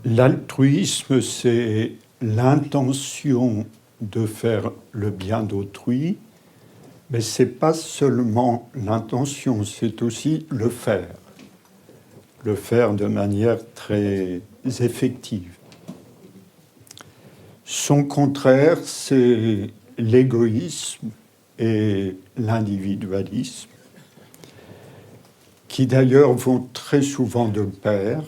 L'altruisme, c'est l'intention de faire le bien d'autrui, mais ce n'est pas seulement l'intention, c'est aussi le faire de manière très effective. Son contraire, c'est l'égoïsme et l'individualisme, qui d'ailleurs vont très souvent de pair.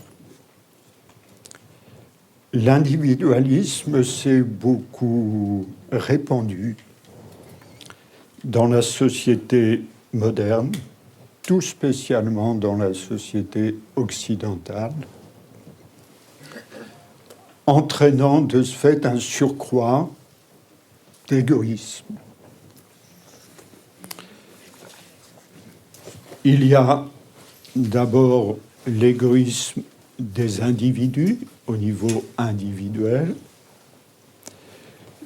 L'individualisme s'est beaucoup répandu dans la société moderne, tout spécialement dans la société occidentale, entraînant de ce fait un surcroît d'égoïsme. Il y a d'abord l'égoïsme des individus au niveau individuel.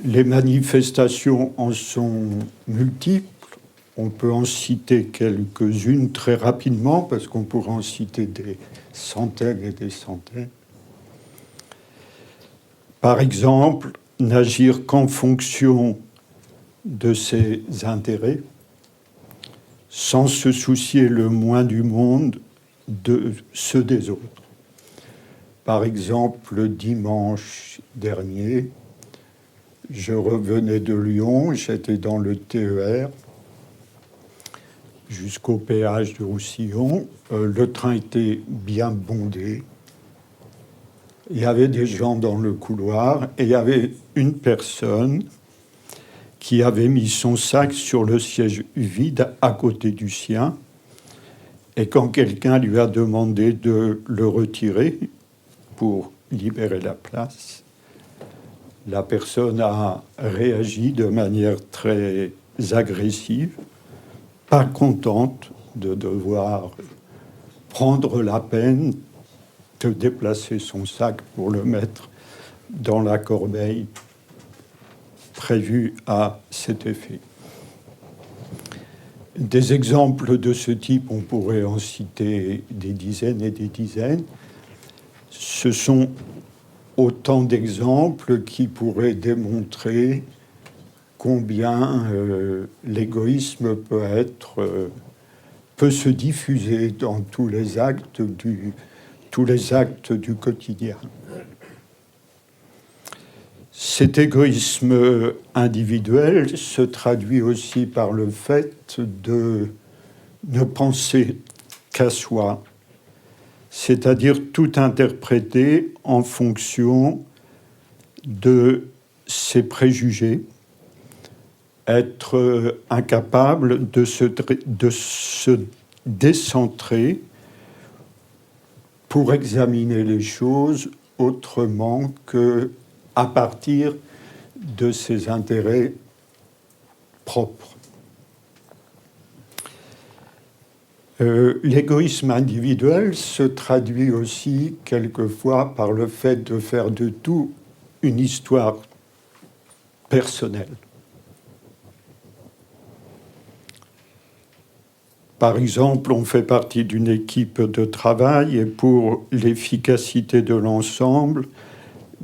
Les manifestations en sont multiples. On peut en citer quelques-unes très rapidement, parce qu'on pourrait en citer des centaines et des centaines. Par exemple, n'agir qu'en fonction de ses intérêts, sans se soucier le moins du monde de ceux des autres. Par exemple, le dimanche dernier, je revenais de Lyon, j'étais dans le TER jusqu'au péage de Roussillon. Le train était bien bondé. Il y avait des gens dans le couloir et il y avait une personne qui avait mis son sac sur le siège vide à côté du sien. Et quand quelqu'un lui a demandé de le retirer pour libérer la place, la personne a réagi de manière très agressive, pas contente de devoir prendre la peine de déplacer son sac pour le mettre dans la corbeille prévue à cet effet. Des exemples de ce type, on pourrait en citer des dizaines et des dizaines. Ce sont autant d'exemples qui pourraient démontrer combien l'égoïsme peut se diffuser dans tous les actes du quotidien. Cet égoïsme individuel se traduit aussi par le fait de ne penser qu'à soi, c'est-à-dire tout interpréter en fonction de ses préjugés, être incapable de se décentrer pour examiner les choses autrement qu'à partir de ses intérêts propres. L'égoïsme individuel se traduit aussi quelquefois par le fait de faire de tout une histoire personnelle. Par exemple, on fait partie d'une équipe de travail et pour l'efficacité de l'ensemble,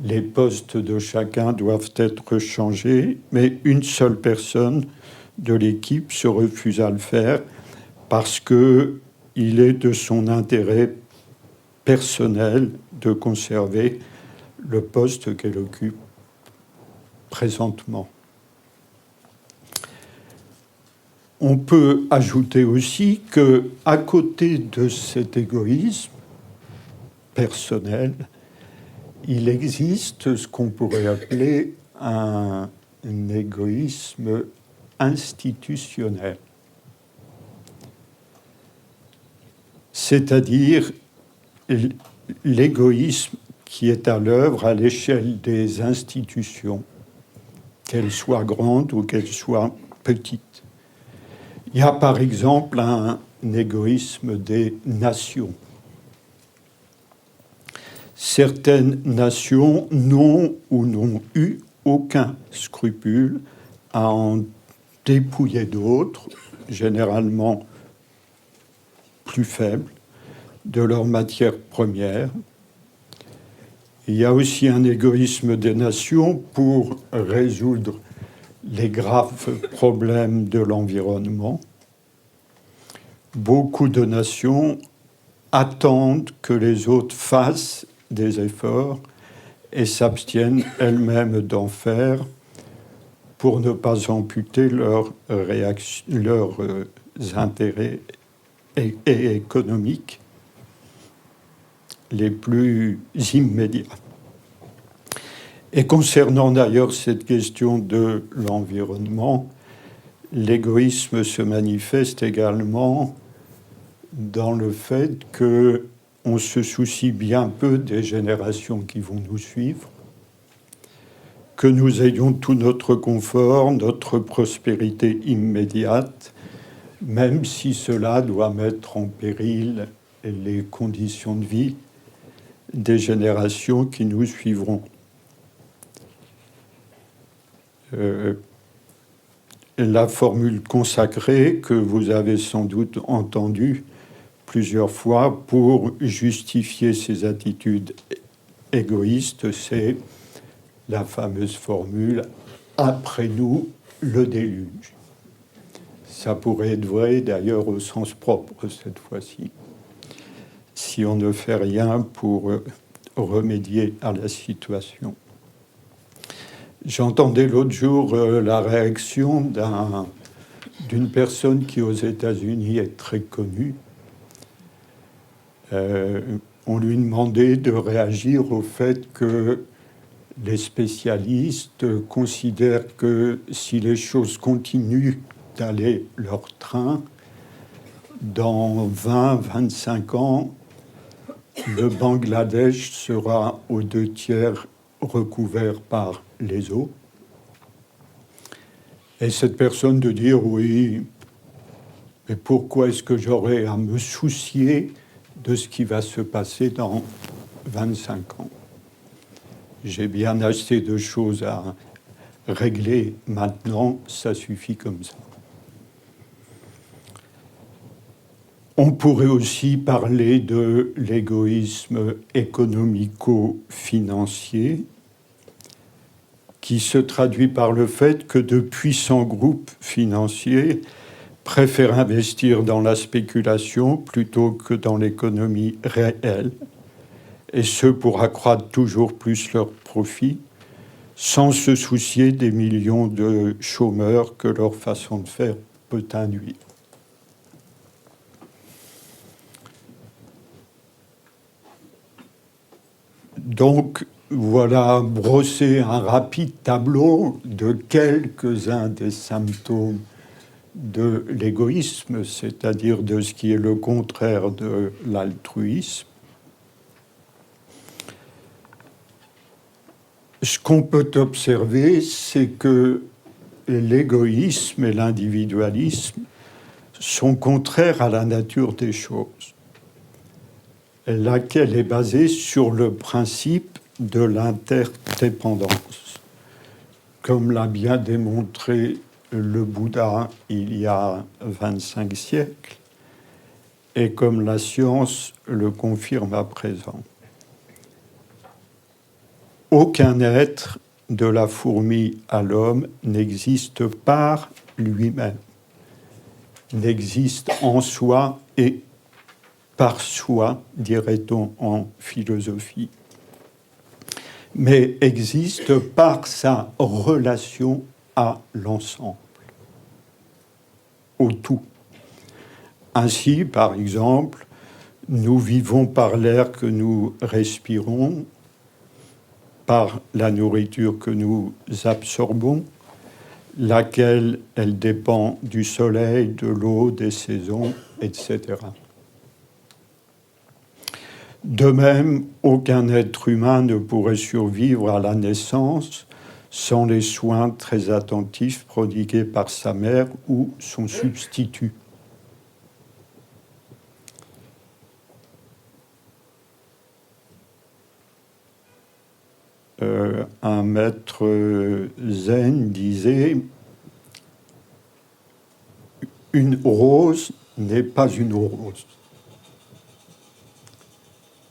les postes de chacun doivent être changés, mais une seule personne de l'équipe se refuse à le faire parce qu'il est de son intérêt personnel de conserver le poste qu'elle occupe présentement. On peut ajouter aussi qu'à côté de cet égoïsme personnel, il existe ce qu'on pourrait appeler un égoïsme institutionnel. C'est-à-dire l'égoïsme qui est à l'œuvre à l'échelle des institutions, qu'elles soient grandes ou qu'elles soient petites. Il y a par exemple un égoïsme des nations. Certaines nations n'ont ou n'ont eu aucun scrupule à en dépouiller d'autres, généralement plus faibles, de leurs matières premières. Il y a aussi un égoïsme des nations pour résoudre les graves problèmes de l'environnement. Beaucoup de nations attendent que les autres fassent des efforts et s'abstiennent elles-mêmes d'en faire pour ne pas amputer leurs intérêts et économiques les plus immédiats. Et concernant d'ailleurs cette question de l'environnement, l'égoïsme se manifeste également dans le fait qu'on se soucie bien peu des générations qui vont nous suivre, que nous ayons tout notre confort, notre prospérité immédiate, même si cela doit mettre en péril les conditions de vie des générations qui nous suivront. La formule consacrée que vous avez sans doute entendue plusieurs fois pour justifier ces attitudes égoïstes, c'est la fameuse formule « après nous, le déluge ». Ça pourrait être vrai d'ailleurs au sens propre cette fois-ci, si on ne fait rien pour remédier à la situation. J'entendais l'autre jour la réaction d'une personne qui aux États-Unis est très connue. On lui demandait de réagir au fait que les spécialistes considèrent que si les choses continuent d'aller leur train, dans 20-25 ans, le Bangladesh sera aux 2/3 recouvert par les eaux. Et cette personne de dire oui, mais pourquoi est-ce que j'aurais à me soucier de ce qui va se passer dans 25 ans? J'ai bien assez de choses à régler maintenant, ça suffit comme ça. On pourrait aussi parler de l'égoïsme économico-financier qui se traduit par le fait que de puissants groupes financiers préfèrent investir dans la spéculation plutôt que dans l'économie réelle, et ce pour accroître toujours plus leurs profits, sans se soucier des millions de chômeurs que leur façon de faire peut induire. Donc, voilà brossé un rapide tableau de quelques-uns des symptômes de l'égoïsme, c'est-à-dire de ce qui est le contraire de l'altruisme. Ce qu'on peut observer, c'est que l'égoïsme et l'individualisme sont contraires à la nature des choses, laquelle est basée sur le principe de l'interdépendance, comme l'a bien démontré le Bouddha il y a 25 siècles, et comme la science le confirme à présent. Aucun être, de la fourmi à l'homme, n'existe par lui-même, n'existe en soi et par soi, dirait-on en philosophie, mais existe par sa relation à l'ensemble, au tout. Ainsi, par exemple, nous vivons par l'air que nous respirons, par la nourriture que nous absorbons, laquelle elle dépend du soleil, de l'eau, des saisons, etc. De même, aucun être humain ne pourrait survivre à la naissance sans les soins très attentifs prodigués par sa mère ou son substitut. Un maître zen disait « Une rose n'est pas une rose ».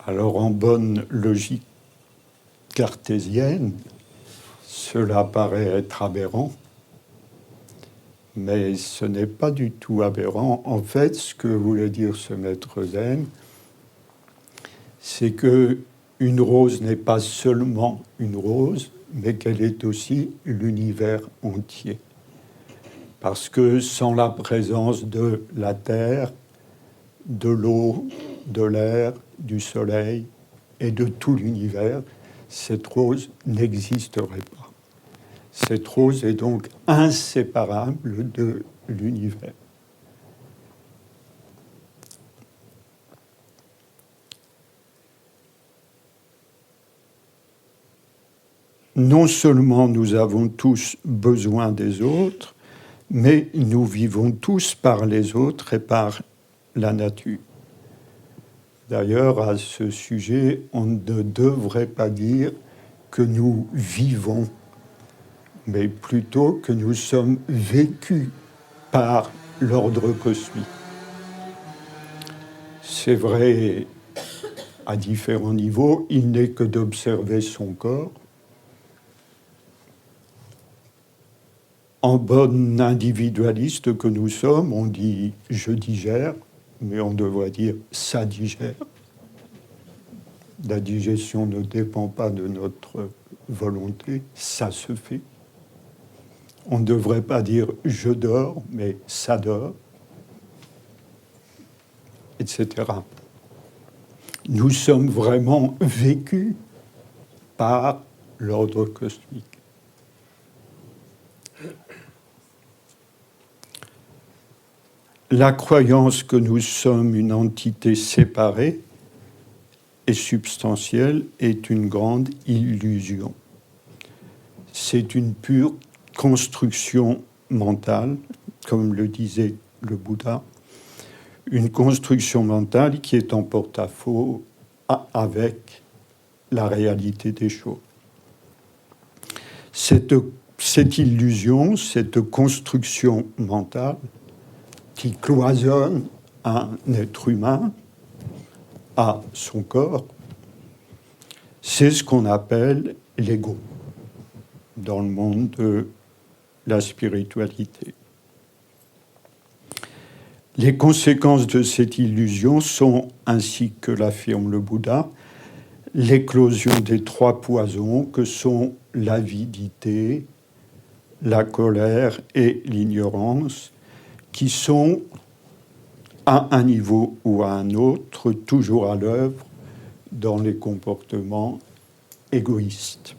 Alors, en bonne logique cartésienne, cela paraît être aberrant, mais ce n'est pas du tout aberrant. En fait, ce que voulait dire ce maître zen, c'est que une rose n'est pas seulement une rose, mais qu'elle est aussi l'univers entier. Parce que sans la présence de la terre, de l'eau, de l'air, du soleil et de tout l'univers, cette rose n'existerait pas. Cette rose est donc inséparable de l'univers. Non seulement nous avons tous besoin des autres, mais nous vivons tous par les autres et par la nature. D'ailleurs, à ce sujet, on ne devrait pas dire que nous vivons, mais plutôt que nous sommes vécus par l'ordre cosmique. C'est vrai à différents niveaux, il n'est que d'observer son corps. En bon individualiste que nous sommes, on dit « je digère », mais on devrait dire « ça digère ». La digestion ne dépend pas de notre volonté, ça se fait. On ne devrait pas dire « je dors », mais « ça dort », etc. Nous sommes vraiment vécus par l'ordre cosmique. La croyance que nous sommes une entité séparée et substantielle est une grande illusion. C'est une pure construction mentale, comme le disait le Bouddha, une construction mentale qui est en porte-à-faux avec la réalité des choses. Cette illusion, cette construction mentale qui cloisonne un être humain à son corps, c'est ce qu'on appelle l'ego dans le monde de la spiritualité. Les conséquences de cette illusion sont, ainsi que l'affirme le Bouddha, l'éclosion des trois poisons que sont l'avidité, la colère et l'ignorance, qui sont, à un niveau ou à un autre, toujours à l'œuvre dans les comportements égoïstes.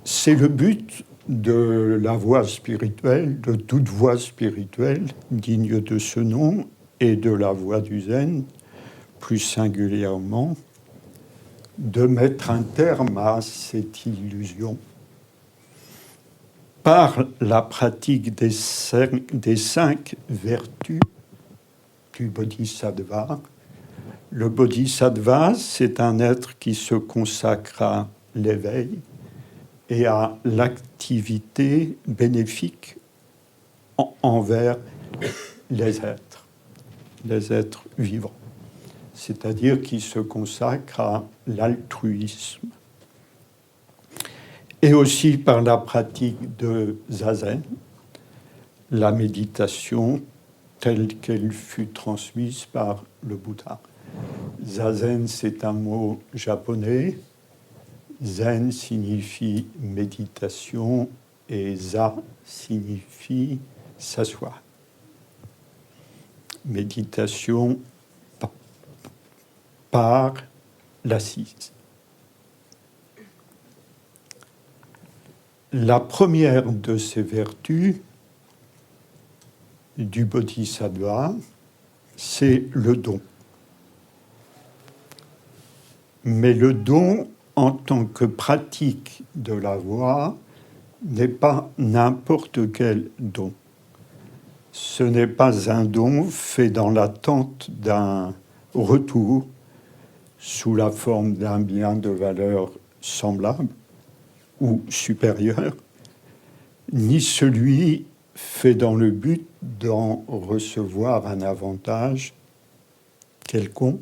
C'est le but de la voie spirituelle, de toute voie spirituelle digne de ce nom, et de la voie du zen, plus singulièrement, de mettre un terme à cette illusion par la pratique des cinq vertus du bodhisattva. Le bodhisattva, c'est un être qui se consacre à l'éveil et à l'activité bénéfique envers les êtres vivants, c'est-à-dire qui se consacre à l'altruisme. Et aussi par la pratique de zazen, la méditation telle qu'elle fut transmise par le Bouddha. Zazen, c'est un mot japonais. Zen signifie méditation et za signifie s'asseoir. Méditation par l'assise. La première de ces vertus du bodhisattva, c'est le don. Mais le don, en tant que pratique de la voie, n'est pas n'importe quel don. Ce n'est pas un don fait dans l'attente d'un retour sous la forme d'un bien de valeur semblable ou supérieur, ni celui fait dans le but d'en recevoir un avantage quelconque,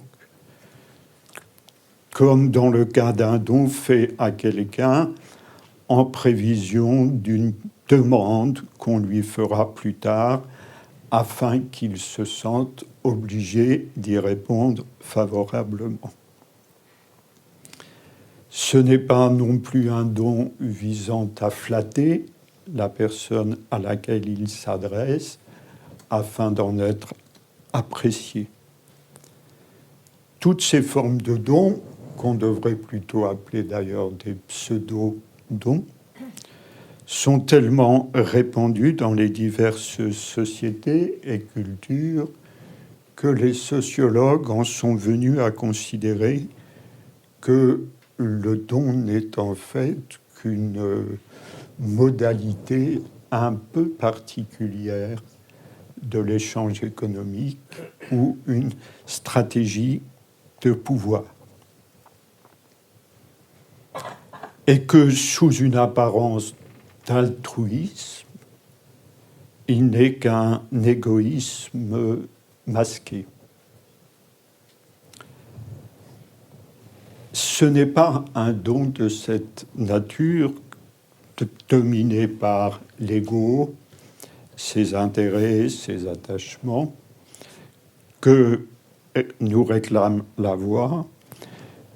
comme dans le cas d'un don fait à quelqu'un en prévision d'une demande qu'on lui fera plus tard afin qu'il se sente obligé d'y répondre favorablement. Ce n'est pas non plus un don visant à flatter la personne à laquelle il s'adresse afin d'en être apprécié. Toutes ces formes de dons, qu'on devrait plutôt appeler d'ailleurs des pseudo-dons, sont tellement répandues dans les diverses sociétés et cultures que les sociologues en sont venus à considérer que le don n'est en fait qu'une modalité un peu particulière de l'échange économique ou une stratégie de pouvoir. Et que sous une apparence d'altruisme, il n'est qu'un égoïsme masqué. Ce n'est pas un don de cette nature dominé par l'ego, ses intérêts, ses attachements, que nous réclame la voix,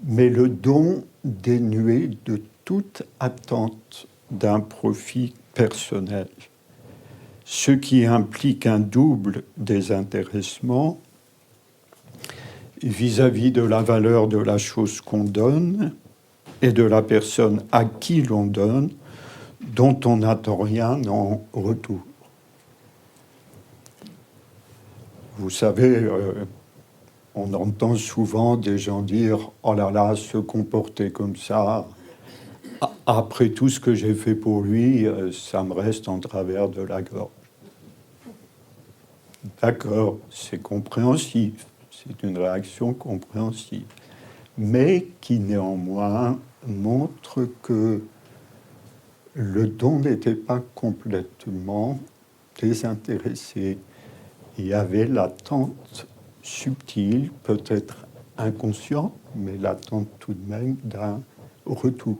mais le don dénué de toute attente d'un profit personnel, ce qui implique un double désintéressement vis-à-vis de la valeur de la chose qu'on donne et de la personne à qui l'on donne, dont on n'attend rien en retour. Vous savez, on entend souvent des gens dire « Oh là là, se comporter comme ça, après tout ce que j'ai fait pour lui, ça me reste en travers de la gorge. » D'accord, c'est compréhensif, c'est une réaction compréhensive, mais qui néanmoins montre que le don n'était pas complètement désintéressé. Il y avait l'attente subtile, peut-être inconsciente, mais l'attente tout de même d'un retour.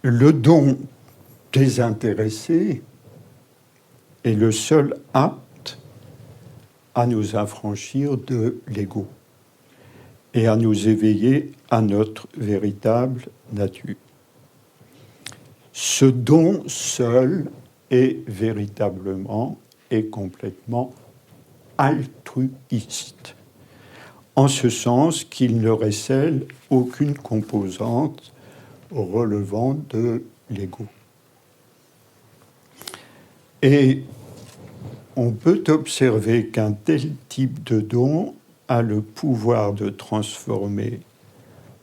Le don désintéressé est le seul apte à nous affranchir de l'ego et à nous éveiller à notre véritable nature. Ce don seul est véritablement et complètement altruiste, en ce sens qu'il ne recèle aucune composante relevant de l'ego. Et on peut observer qu'un tel type de don a le pouvoir de transformer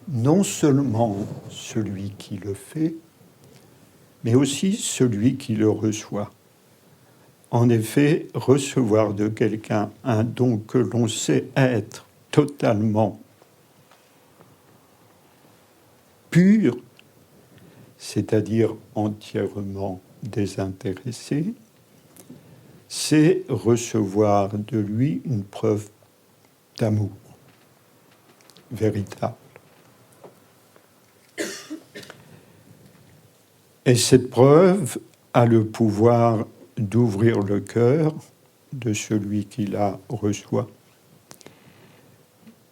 non seulement celui qui le fait, mais aussi celui qui le reçoit. En effet, recevoir de quelqu'un un don que l'on sait être totalement pur, c'est-à-dire entièrement désintéressé, c'est recevoir de lui une preuve d'amour véritable. Et cette preuve a le pouvoir d'ouvrir le cœur de celui qui la reçoit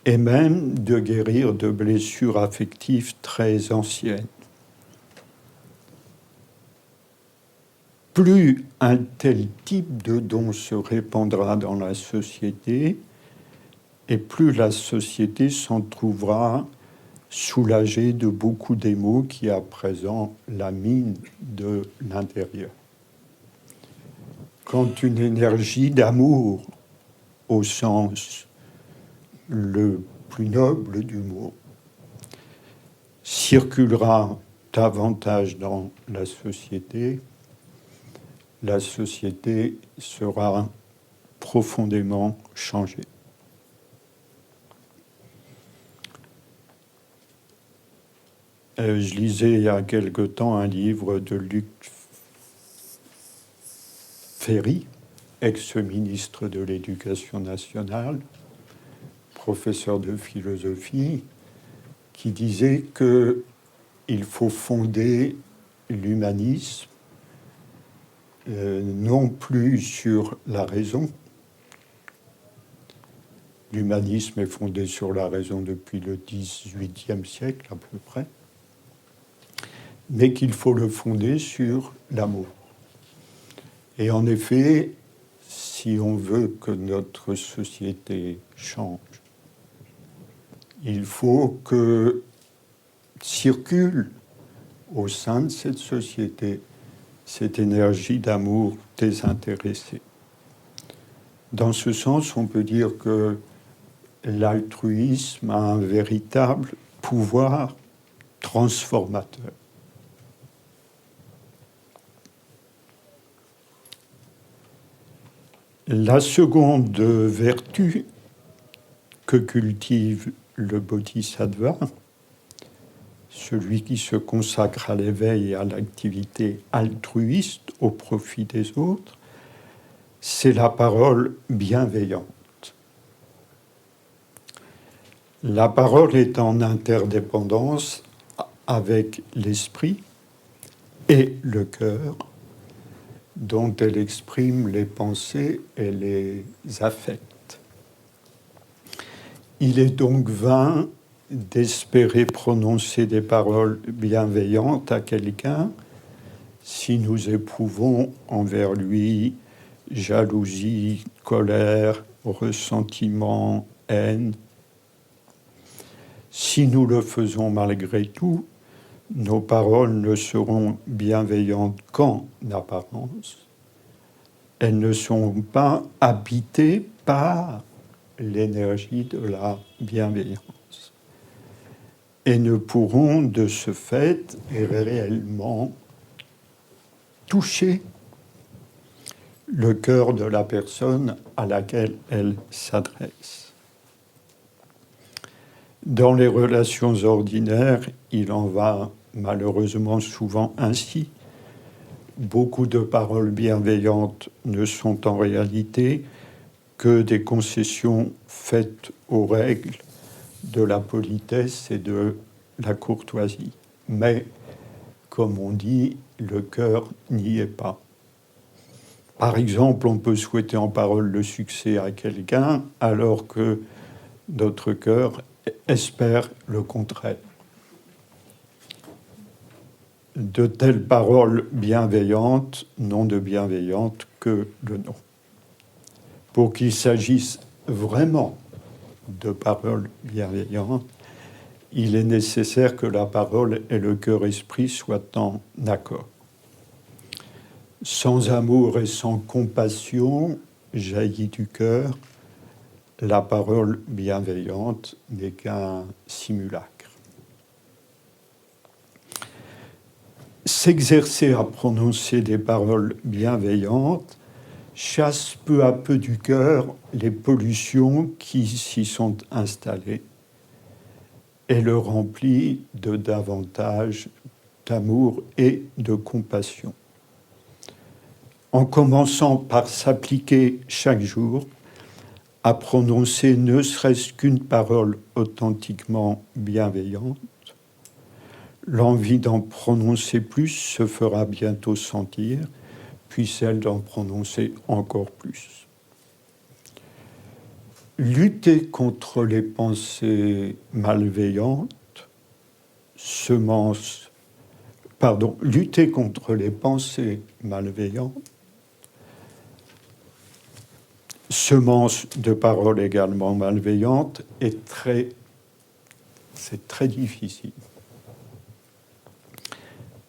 et même de guérir de blessures affectives très anciennes. Plus un tel type de don se répandra dans la société, et plus la société s'en trouvera soulagée de beaucoup des maux qui à présent la minent de l'intérieur. Quand une énergie d'amour, au sens le plus noble du mot, circulera davantage dans la société sera profondément changée. Je lisais il y a quelque temps un livre de Luc Ferry, ex-ministre de l'Éducation nationale, professeur de philosophie, qui disait qu'il faut fonder l'humanisme non plus sur la raison. L'humanisme est fondé sur la raison depuis le XVIIIe siècle à peu près, mais qu'il faut le fonder sur l'amour. Et en effet, si on veut que notre société change, il faut que circule au sein de cette société cette énergie d'amour désintéressée. Dans ce sens, on peut dire que l'altruisme a un véritable pouvoir transformateur. La seconde vertu que cultive le bodhisattva, celui qui se consacre à l'éveil et à l'activité altruiste au profit des autres, c'est la parole bienveillante. La parole est en interdépendance avec l'esprit et le cœur, dont elle exprime les pensées et les affects. Il est donc vain d'espérer prononcer des paroles bienveillantes à quelqu'un si nous éprouvons envers lui jalousie, colère, ressentiment, haine. Si nous le faisons malgré tout, nos paroles ne seront bienveillantes qu'en apparence. Elles ne sont pas habitées par l'énergie de la bienveillance et ne pourront de ce fait réellement toucher le cœur de la personne à laquelle elles s'adressent. Dans les relations ordinaires, il en va malheureusement souvent ainsi. Beaucoup de paroles bienveillantes ne sont en réalité que des concessions faites aux règles de la politesse et de la courtoisie. Mais, comme on dit, le cœur n'y est pas. Par exemple, on peut souhaiter en parole le succès à quelqu'un alors que notre cœur espère le contraire. De telles paroles bienveillantes n'ont de bienveillante que le nom. Pour qu'il s'agisse vraiment de paroles bienveillantes, il est nécessaire que la parole et le cœur-esprit soient en accord. Sans amour et sans compassion jaillit du cœur, la parole bienveillante n'est qu'un simulacre. S'exercer à prononcer des paroles bienveillantes chasse peu à peu du cœur les pollutions qui s'y sont installées et le remplit de davantage d'amour et de compassion. En commençant par s'appliquer chaque jour à prononcer ne serait-ce qu'une parole authentiquement bienveillante, l'envie d'en prononcer plus se fera bientôt sentir, puis celle d'en prononcer encore plus. Lutter contre les pensées malveillantes, lutter contre les pensées malveillantes, semence de paroles également malveillantes, c'est très difficile.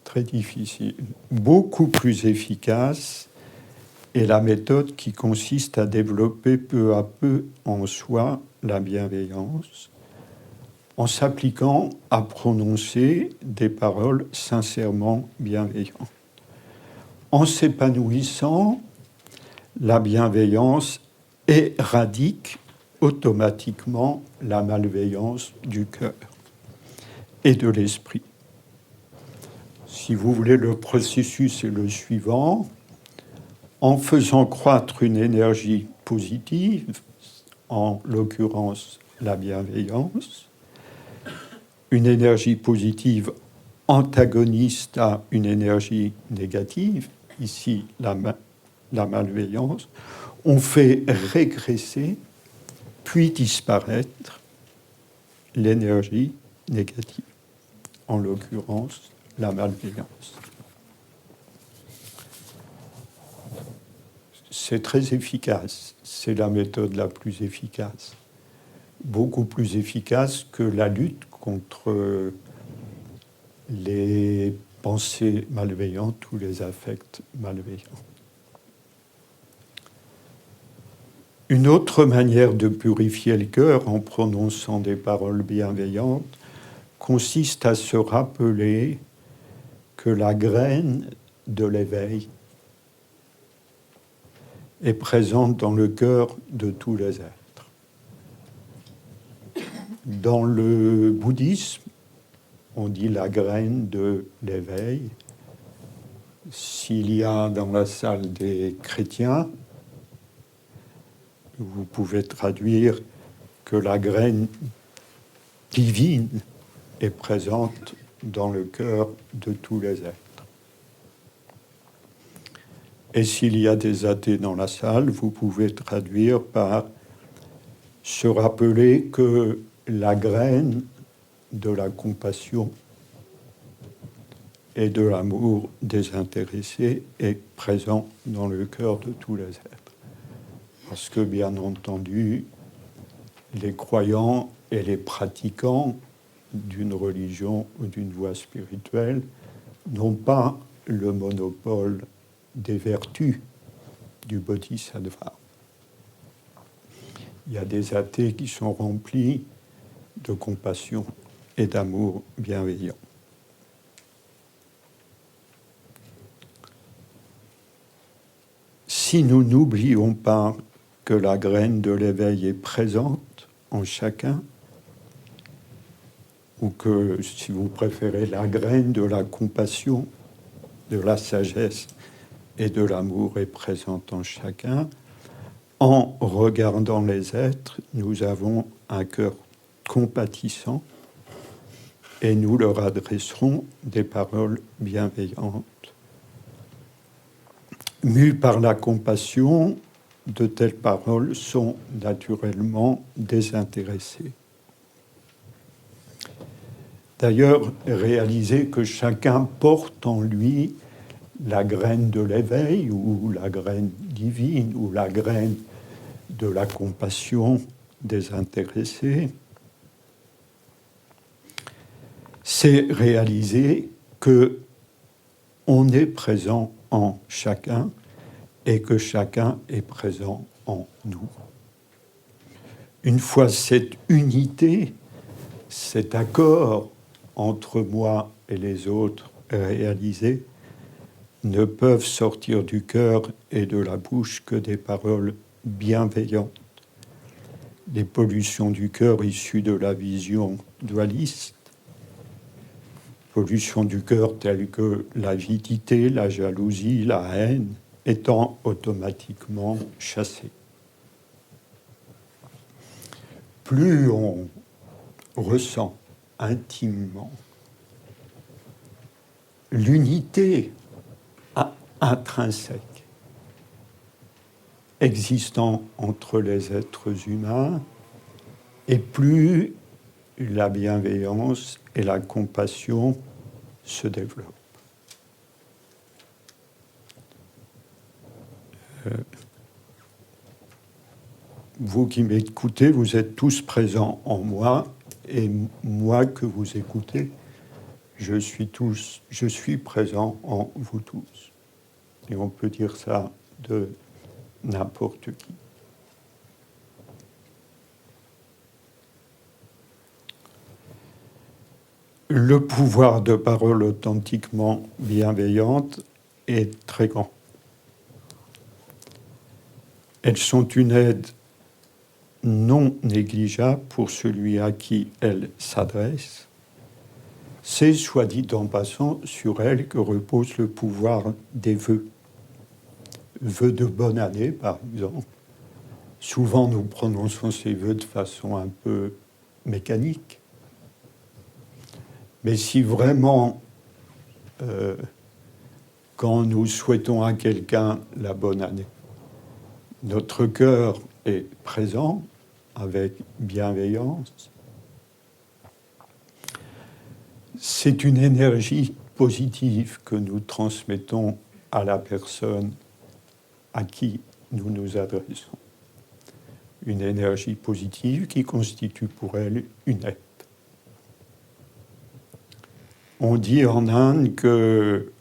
Très difficile. Beaucoup plus efficace est la méthode qui consiste à développer peu à peu en soi la bienveillance, en s'appliquant à prononcer des paroles sincèrement bienveillantes. En s'épanouissant, la bienveillance éradique automatiquement la malveillance du cœur et de l'esprit. Si vous voulez, le processus est le suivant. en faisant croître une énergie positive, en l'occurrence la bienveillance, une énergie positive antagoniste à une énergie négative, ici la malveillance, on fait régresser puis disparaître l'énergie négative, en l'occurrence la malveillance. C'est très efficace, c'est la méthode la plus efficace, beaucoup plus efficace que la lutte contre les pensées malveillantes ou les affects malveillants. Une autre manière de purifier le cœur en prononçant des paroles bienveillantes consiste à se rappeler que la graine de l'éveil est présente dans le cœur de tous les êtres. Dans le bouddhisme, on dit la graine de l'éveil. S'il y a dans la salle des chrétiens, vous pouvez traduire que la graine divine est présente dans le cœur de tous les êtres. Et s'il y a des athées dans la salle, vous pouvez traduire par se rappeler que la graine de la compassion et de l'amour désintéressé est présent dans le cœur de tous les êtres. Parce que, bien entendu, les croyants et les pratiquants d'une religion ou d'une voie spirituelle n'ont pas le monopole des vertus du bodhisattva. Il y a des athées qui sont remplis de compassion et d'amour bienveillant. Si nous n'oublions pas que la graine de l'éveil est présente en chacun, ou que, si vous préférez, la graine de la compassion, de la sagesse et de l'amour est présente en chacun, en regardant les êtres, nous avons un cœur compatissant et nous leur adresserons des paroles bienveillantes. Mus par la compassion, de telles paroles sont naturellement désintéressées. D'ailleurs, réalisez que chacun porte en lui la graine de l'éveil ou la graine divine ou la graine de la compassion désintéressée. C'est réaliser que on est présent en chacun et que chacun est présent en nous. Une fois cette unité, cet accord entre moi et les autres réalisé, ne peuvent sortir du cœur et de la bouche que des paroles bienveillantes. Les pollutions du cœur issues de la vision dualiste, pollutions du cœur telles que l'avidité, la jalousie, la haine, étant automatiquement chassées. Plus on ressent intimement l'unité intrinsèque existant entre les êtres humains, et plus la bienveillance et la compassion se développent. Vous qui m'écoutez, vous êtes tous présents en moi, et moi que vous écoutez, je suis présent en vous tous. Et on peut dire ça de n'importe qui. Le pouvoir de parole authentiquement bienveillante est très grand. Elles sont une aide non négligeable pour celui à qui elles s'adressent. C'est, soit dit en passant, sur elles que repose le pouvoir des vœux. vœux de bonne année, par exemple. Souvent, nous prononçons ces vœux de façon un peu mécanique. Mais si vraiment, quand nous souhaitons à quelqu'un la bonne année, notre cœur est présent avec bienveillance, c'est une énergie positive que nous transmettons à la personne à qui nous nous adressons. Une énergie positive qui constitue pour elle une aide. On dit en Inde que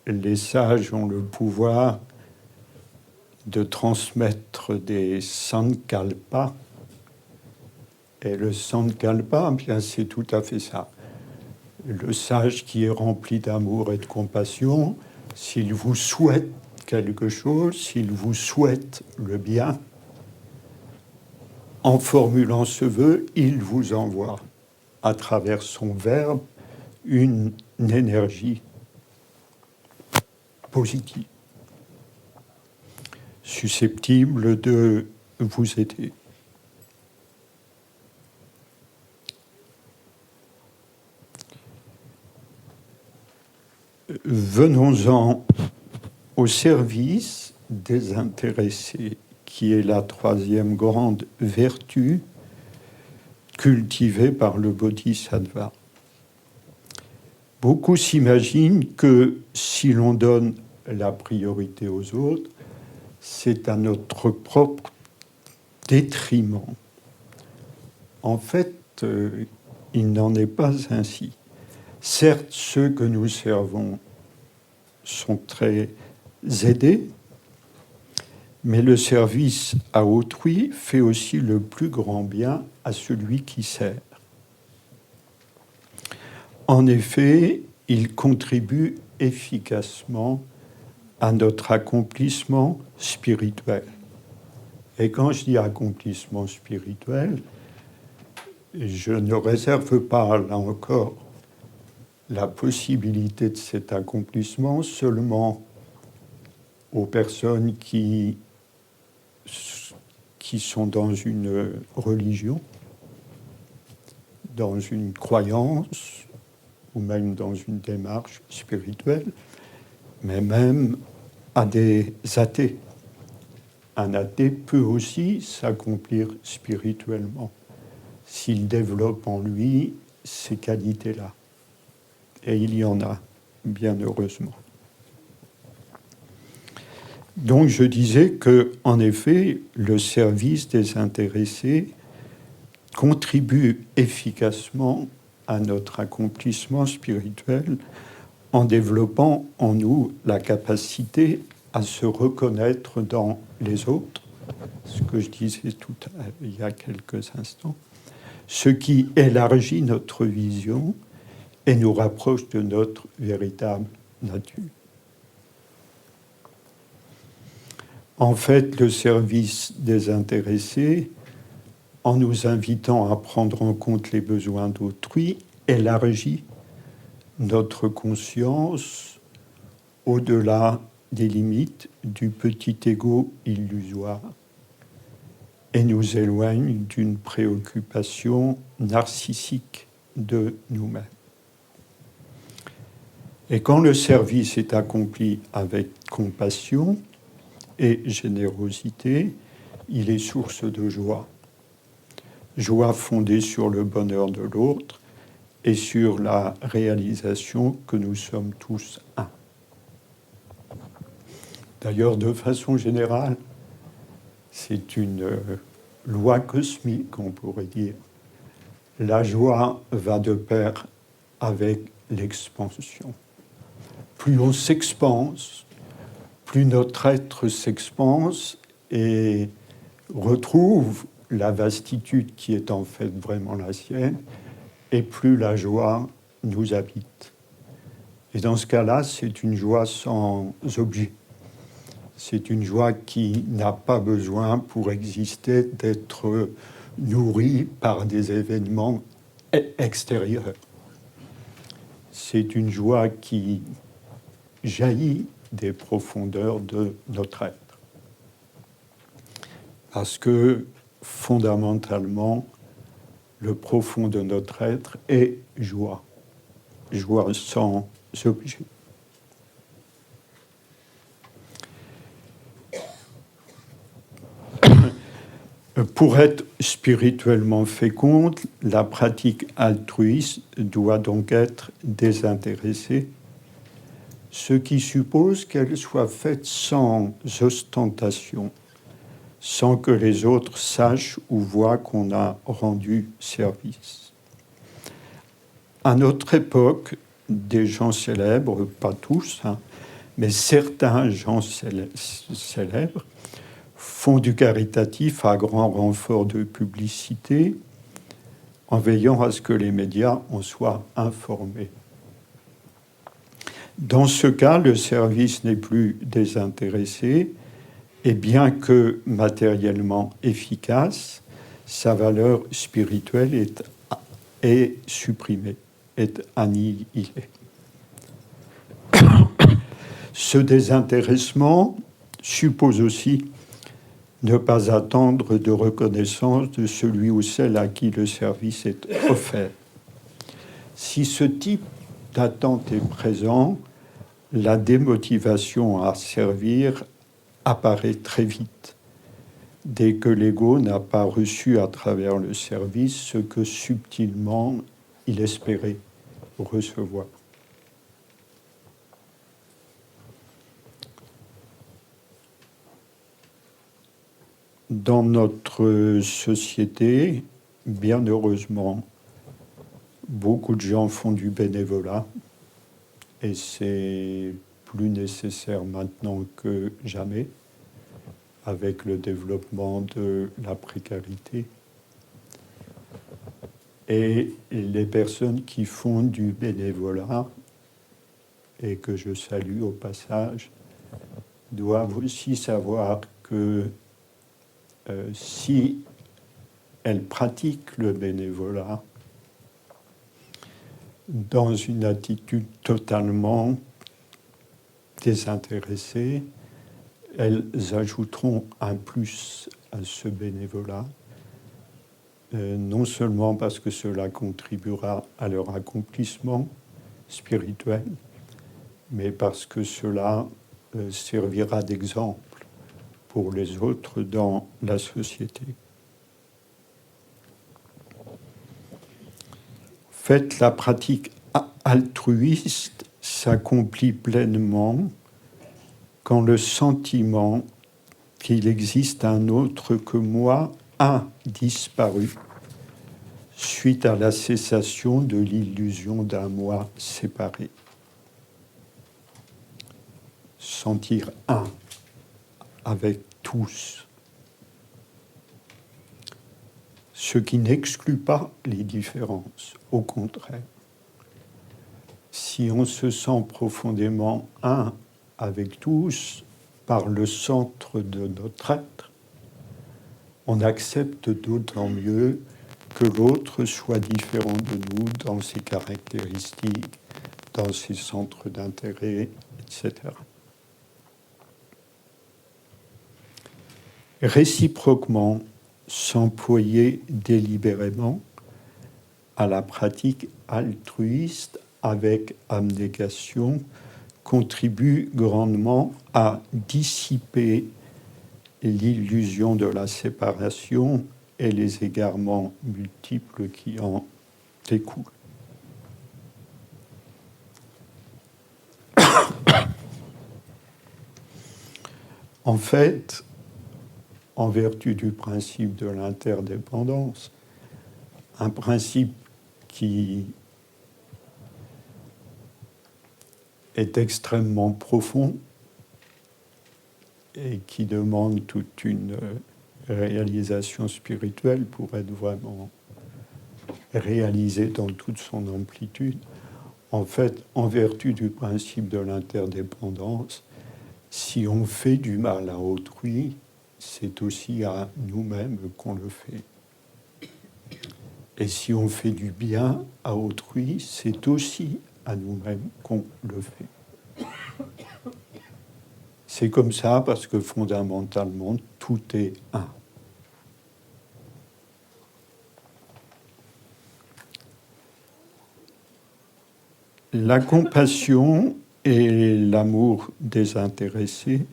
les sages ont le pouvoir de transmettre des sankalpas. Et le sankalpa, bien, c'est tout à fait ça. Le sage qui est rempli d'amour et de compassion, s'il vous souhaite quelque chose, s'il vous souhaite le bien, en formulant ce vœu, il vous envoie à travers son verbe une énergie positive, susceptible de vous aider. Venons-en au service des intéressés, qui est la troisième grande vertu cultivée par le Bodhisattva. Beaucoup s'imaginent que si l'on donne la priorité aux autres, c'est à notre propre détriment. En fait, il n'en est pas ainsi. Certes, ceux que nous servons sont très aidés, mais le service à autrui fait aussi le plus grand bien à celui qui sert. En effet, il contribue efficacement à notre accomplissement spirituel. Et quand je dis accomplissement spirituel, je ne réserve pas, là encore, la possibilité de cet accomplissement seulement aux personnes qui sont dans une religion, dans une croyance, ou même dans une démarche spirituelle, mais même à des athées. Un athée peut aussi s'accomplir spirituellement s'il développe en lui ces qualités-là. Et il y en a, bien heureusement. Donc je disais que, en effet, le service des intéressés contribue efficacement à notre accomplissement spirituel en développant en nous la capacité à se reconnaître dans les autres, ce que je disais il y a quelques instants, ce qui élargit notre vision et nous rapproche de notre véritable nature. En fait, le service des intéressés, en nous invitant à prendre en compte les besoins d'autrui, élargit notre conscience au-delà des limites du petit ego illusoire et nous éloigne d'une préoccupation narcissique de nous-mêmes. Et quand le service est accompli avec compassion et générosité, il est source de joie. Joie fondée sur le bonheur de l'autre et sur la réalisation que nous sommes tous un. D'ailleurs, de façon générale, c'est une loi cosmique, on pourrait dire. La joie va de pair avec l'expansion. Plus on s'expanse, plus notre être s'expanse et retrouve la vastitude qui est en fait vraiment la sienne, et plus la joie nous habite. Et dans ce cas-là, c'est une joie sans objet. C'est une joie qui n'a pas besoin, pour exister, d'être nourrie par des événements extérieurs. C'est une joie qui jaillit des profondeurs de notre être. Parce que, fondamentalement, le profond de notre être est joie. Joie sans objet. Pour être spirituellement féconde, la pratique altruiste doit donc être désintéressée, ce qui suppose qu'elle soit faite sans ostentation, sans que les autres sachent ou voient qu'on a rendu service. À notre époque, des gens célèbres, pas tous, mais certains gens célèbres, font du caritatif à grand renfort de publicité, en veillant à ce que les médias en soient informés. Dans ce cas, le service n'est plus désintéressé, et bien que matériellement efficace, sa valeur spirituelle est supprimée, est annihilée. Ce désintéressement suppose aussi ne pas attendre de reconnaissance de celui ou celle à qui le service est offert. Si ce type d'attente est présent, la démotivation à servir apparaît très vite, dès que l'ego n'a pas reçu à travers le service ce que subtilement il espérait recevoir. Dans notre société, bien heureusement, beaucoup de gens font du bénévolat et c'est plus nécessaire maintenant que jamais avec le développement de la précarité. Et les personnes qui font du bénévolat, et que je salue au passage, doivent aussi savoir que si elles pratiquent le bénévolat dans une attitude totalement désintéressée, elles ajouteront un plus à ce bénévolat, non seulement parce que cela contribuera à leur accomplissement spirituel, mais parce que cela servira d'exemple pour les autres dans la société. En fait, la pratique altruiste s'accomplit pleinement quand le sentiment qu'il existe un autre que moi a disparu suite à la cessation de l'illusion d'un moi séparé. Sentir un avec tous, ce qui n'exclut pas les différences, au contraire. Si on se sent profondément un avec tous par le centre de notre être, on accepte d'autant mieux que l'autre soit différent de nous dans ses caractéristiques, dans ses centres d'intérêt, etc. Réciproquement, s'employer délibérément à la pratique altruiste avec abnégation contribue grandement à dissiper l'illusion de la séparation et les égarements multiples qui en découlent. En fait, en vertu du principe de l'interdépendance, un principe qui est extrêmement profond et qui demande toute une réalisation spirituelle pour être vraiment réalisé dans toute son amplitude. En fait, en vertu du principe de l'interdépendance, si on fait du mal à autrui, c'est aussi à nous-mêmes qu'on le fait. Et si on fait du bien à autrui, c'est aussi à nous-mêmes qu'on le fait. C'est comme ça parce que fondamentalement, tout est un. La compassion et l'amour désintéressé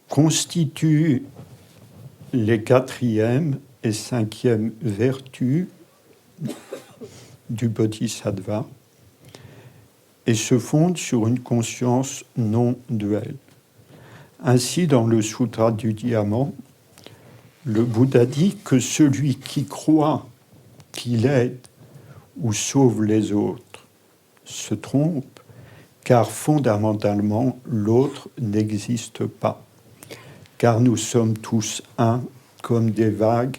constituent les 4e et 5e vertus du Bodhisattva et se fondent sur une conscience non duelle. Ainsi, dans le Sutra du Diamant, le Bouddha dit que celui qui croit qu'il aide ou sauve les autres se trompe, car fondamentalement, l'autre n'existe pas, car nous sommes tous un, comme des vagues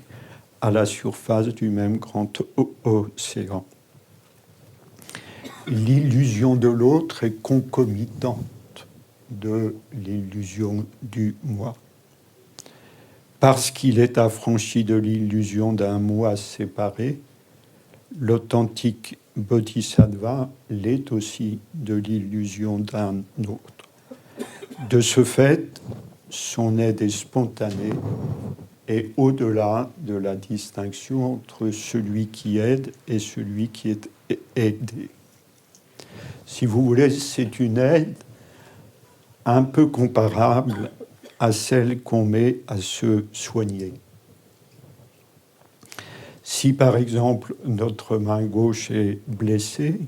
à la surface du même grand océan. L'illusion de l'autre est concomitante de l'illusion du moi. Parce qu'il est affranchi de l'illusion d'un moi séparé, l'authentique bodhisattva l'est aussi de l'illusion d'un autre. De ce fait, son aide est spontanée et au-delà de la distinction entre celui qui aide et celui qui est aidé. Si vous voulez, c'est une aide un peu comparable à celle qu'on met à se soigner. Si par exemple notre main gauche est blessée,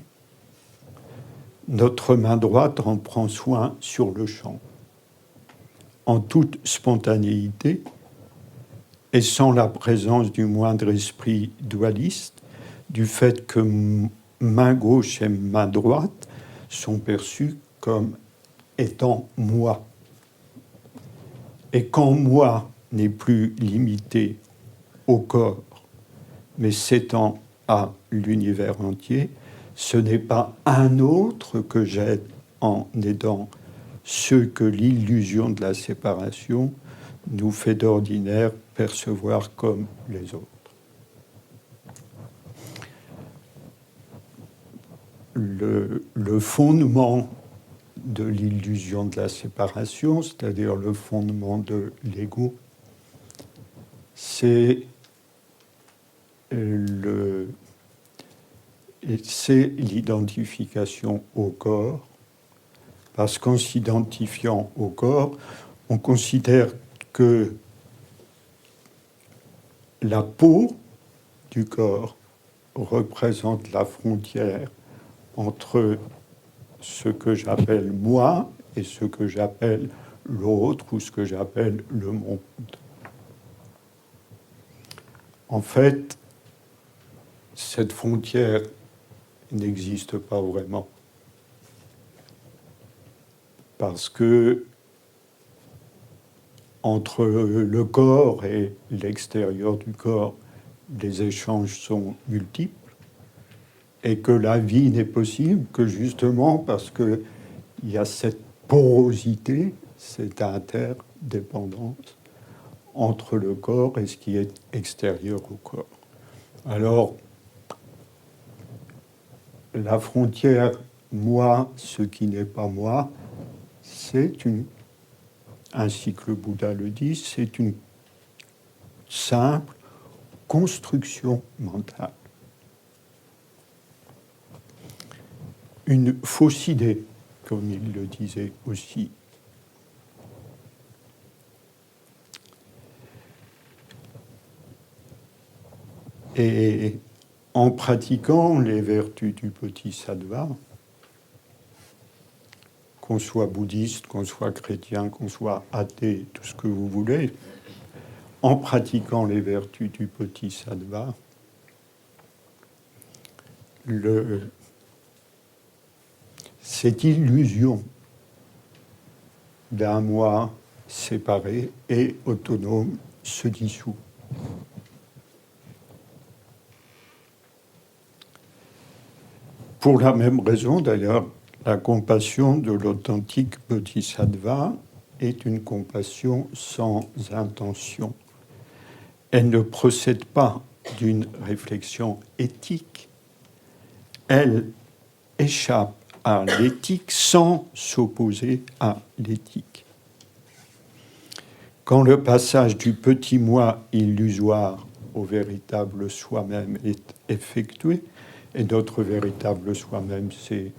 notre main droite en prend soin sur le champ, en toute spontanéité et sans la présence du moindre esprit dualiste, du fait que main gauche et main droite sont perçues comme étant moi. Et quand moi n'est plus limité au corps, mais s'étend à l'univers entier, ce n'est pas un autre que j'aide en aidant ceux que l'illusion de la séparation nous fait d'ordinaire percevoir comme les autres. Le fondement de l'illusion de la séparation, c'est-à-dire le fondement de l'ego, c'est l'identification au corps, parce qu'en s'identifiant au corps, on considère que la peau du corps représente la frontière entre ce que j'appelle moi et ce que j'appelle l'autre ou ce que j'appelle le monde. En fait, cette frontière n'existe pas vraiment. Parce que entre le corps et l'extérieur du corps, les échanges sont multiples et que la vie n'est possible que justement parce qu'il y a cette porosité, cette interdépendance entre le corps et ce qui est extérieur au corps. Alors, la frontière moi, ce qui n'est pas moi, ainsi que le Bouddha le dit, c'est une simple construction mentale. Une fausse idée, comme il le disait aussi. Et en pratiquant les vertus du Bodhisattva, qu'on soit bouddhiste, qu'on soit chrétien, qu'on soit athée, tout ce que vous voulez, en pratiquant les vertus du Bodhisattva, cette illusion d'un moi séparé et autonome se dissout. Pour la même raison, d'ailleurs, la compassion de l'authentique Bodhisattva est une compassion sans intention. Elle ne procède pas d'une réflexion éthique. Elle échappe à l'éthique sans s'opposer à l'éthique. Quand le passage du petit moi illusoire au véritable soi-même est effectué, Et notre véritable soi-même, c'est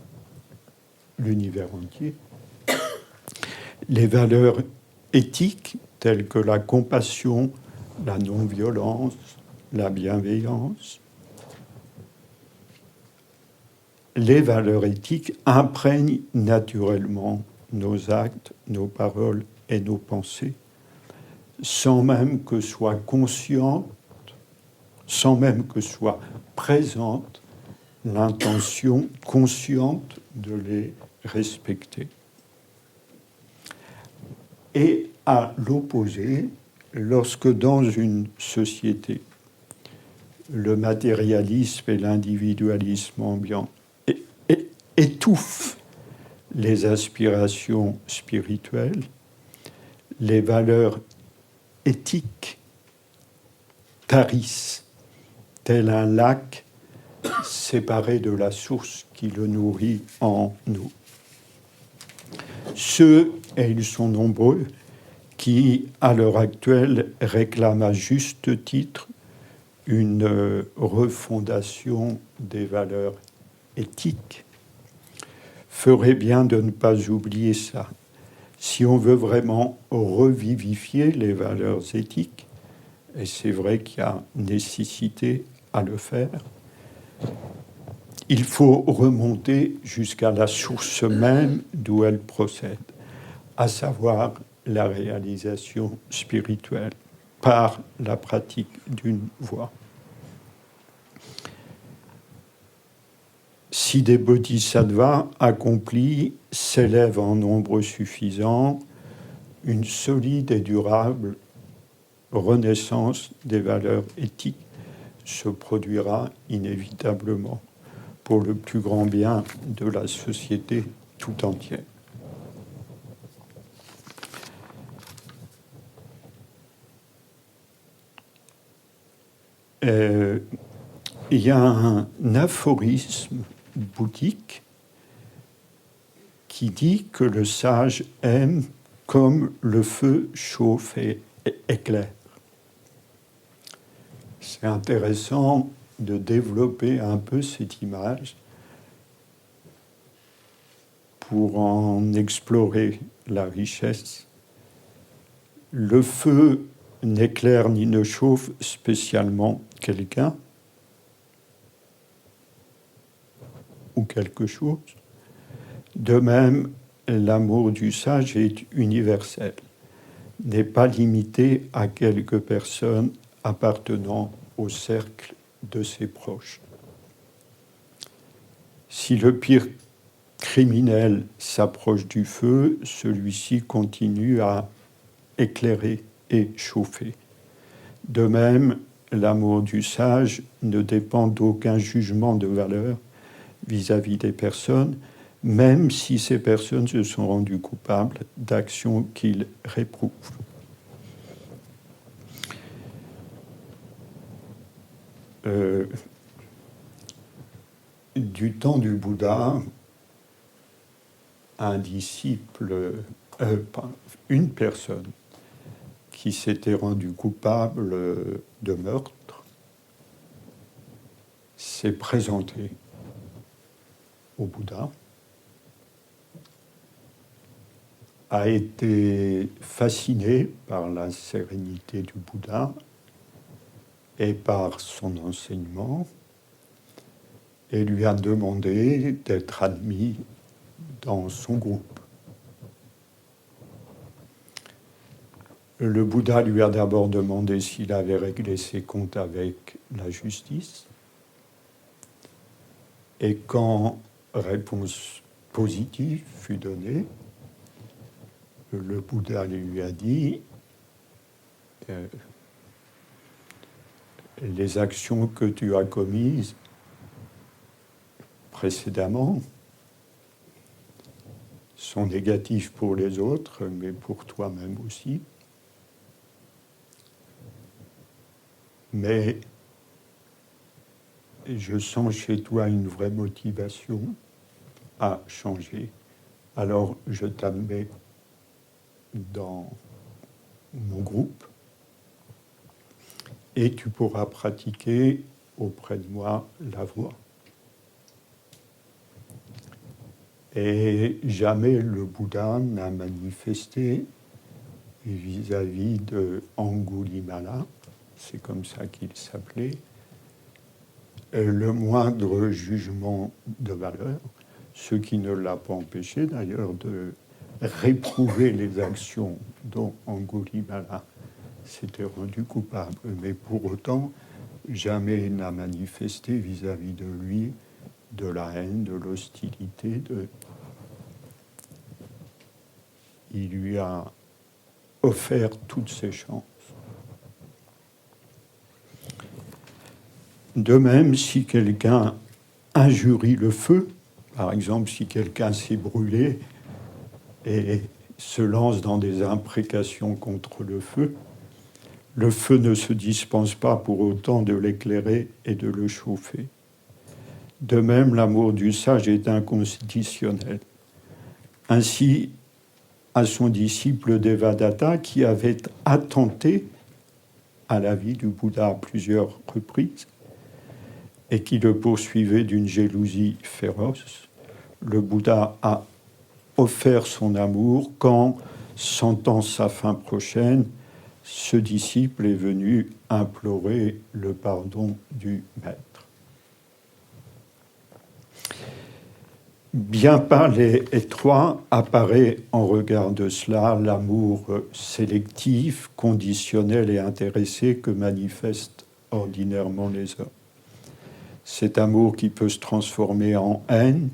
l'univers entier. Les valeurs éthiques telles que la compassion, la non-violence, la bienveillance. Les valeurs éthiques imprègnent naturellement nos actes, nos paroles et nos pensées, sans même que soit consciente, sans même que soit présente l'intention consciente de les respecter. Et à l'opposé, lorsque dans une société, le matérialisme et l'individualisme ambiant étouffent les aspirations spirituelles, les valeurs éthiques tarissent, tel un lac séparé de la source qui le nourrit en nous. Ceux, et ils sont nombreux, qui, à l'heure actuelle, réclament à juste titre une refondation des valeurs éthiques, feraient bien de ne pas oublier ça. Si on veut vraiment revivifier les valeurs éthiques, et c'est vrai qu'il y a nécessité à le faire, il faut remonter jusqu'à la source même d'où elle procède, à savoir la réalisation spirituelle par la pratique d'une voie. Si des bodhisattvas accomplis s'élèvent en nombre suffisant, une solide et durable renaissance des valeurs éthiques se produira inévitablement pour le plus grand bien de la société tout entière. Il y a un aphorisme bouddhique qui dit que le sage aime comme le feu chauffe et éclaire. C'est intéressant de développer un peu cette image pour en explorer la richesse. Le feu n'éclaire ni ne chauffe spécialement quelqu'un ou quelque chose. De même, l'amour du sage est universel, n'est pas limité à quelques personnes appartenant au cercle de ses proches. Si le pire criminel s'approche du feu, celui-ci continue à éclairer et chauffer. De même, l'amour du sage ne dépend d'aucun jugement de valeur vis-à-vis des personnes, même si ces personnes se sont rendues coupables d'actions qu'il réprouve. Du temps du Bouddha, un disciple, une personne qui s'était rendue coupable de meurtre s'est présentée au Bouddha, a été fasciné par la sérénité du Bouddha et par son enseignement, et lui a demandé d'être admis dans son groupe. Le Bouddha lui a d'abord demandé s'il avait réglé ses comptes avec la justice, et quand réponse positive fut donnée, le Bouddha lui a dit les actions que tu as commises précédemment sont négatives pour les autres, mais pour toi-même aussi. Mais je sens chez toi une vraie motivation à changer. Alors je t'admets dans mon groupe et tu pourras pratiquer auprès de moi la voie. Et jamais le Bouddha n'a manifesté vis-à-vis de Angulimala, c'est comme ça qu'il s'appelait, le moindre jugement de valeur, ce qui ne l'a pas empêché d'ailleurs de réprouver les actions dont Angulimala s'était rendu coupable. Mais pour autant, jamais n'a manifesté vis-à-vis de lui de la haine, de l'hostilité. Il lui a offert toutes ses chances. De même, si quelqu'un injurie le feu, par exemple, si quelqu'un s'est brûlé et se lance dans des imprécations contre le feu ne se dispense pas pour autant de l'éclairer et de le chauffer. De même, l'amour du sage est inconditionnel. Ainsi, à son disciple Devadatta, qui avait attenté à la vie du Bouddha à plusieurs reprises et qui le poursuivait d'une jalousie féroce, le Bouddha a offert son amour quand, sentant sa fin prochaine, ce disciple est venu implorer le pardon du maître. Bien pâle et étroit apparaît en regard de cela l'amour sélectif, conditionnel et intéressé que manifestent ordinairement les hommes. Cet amour qui peut se transformer en haine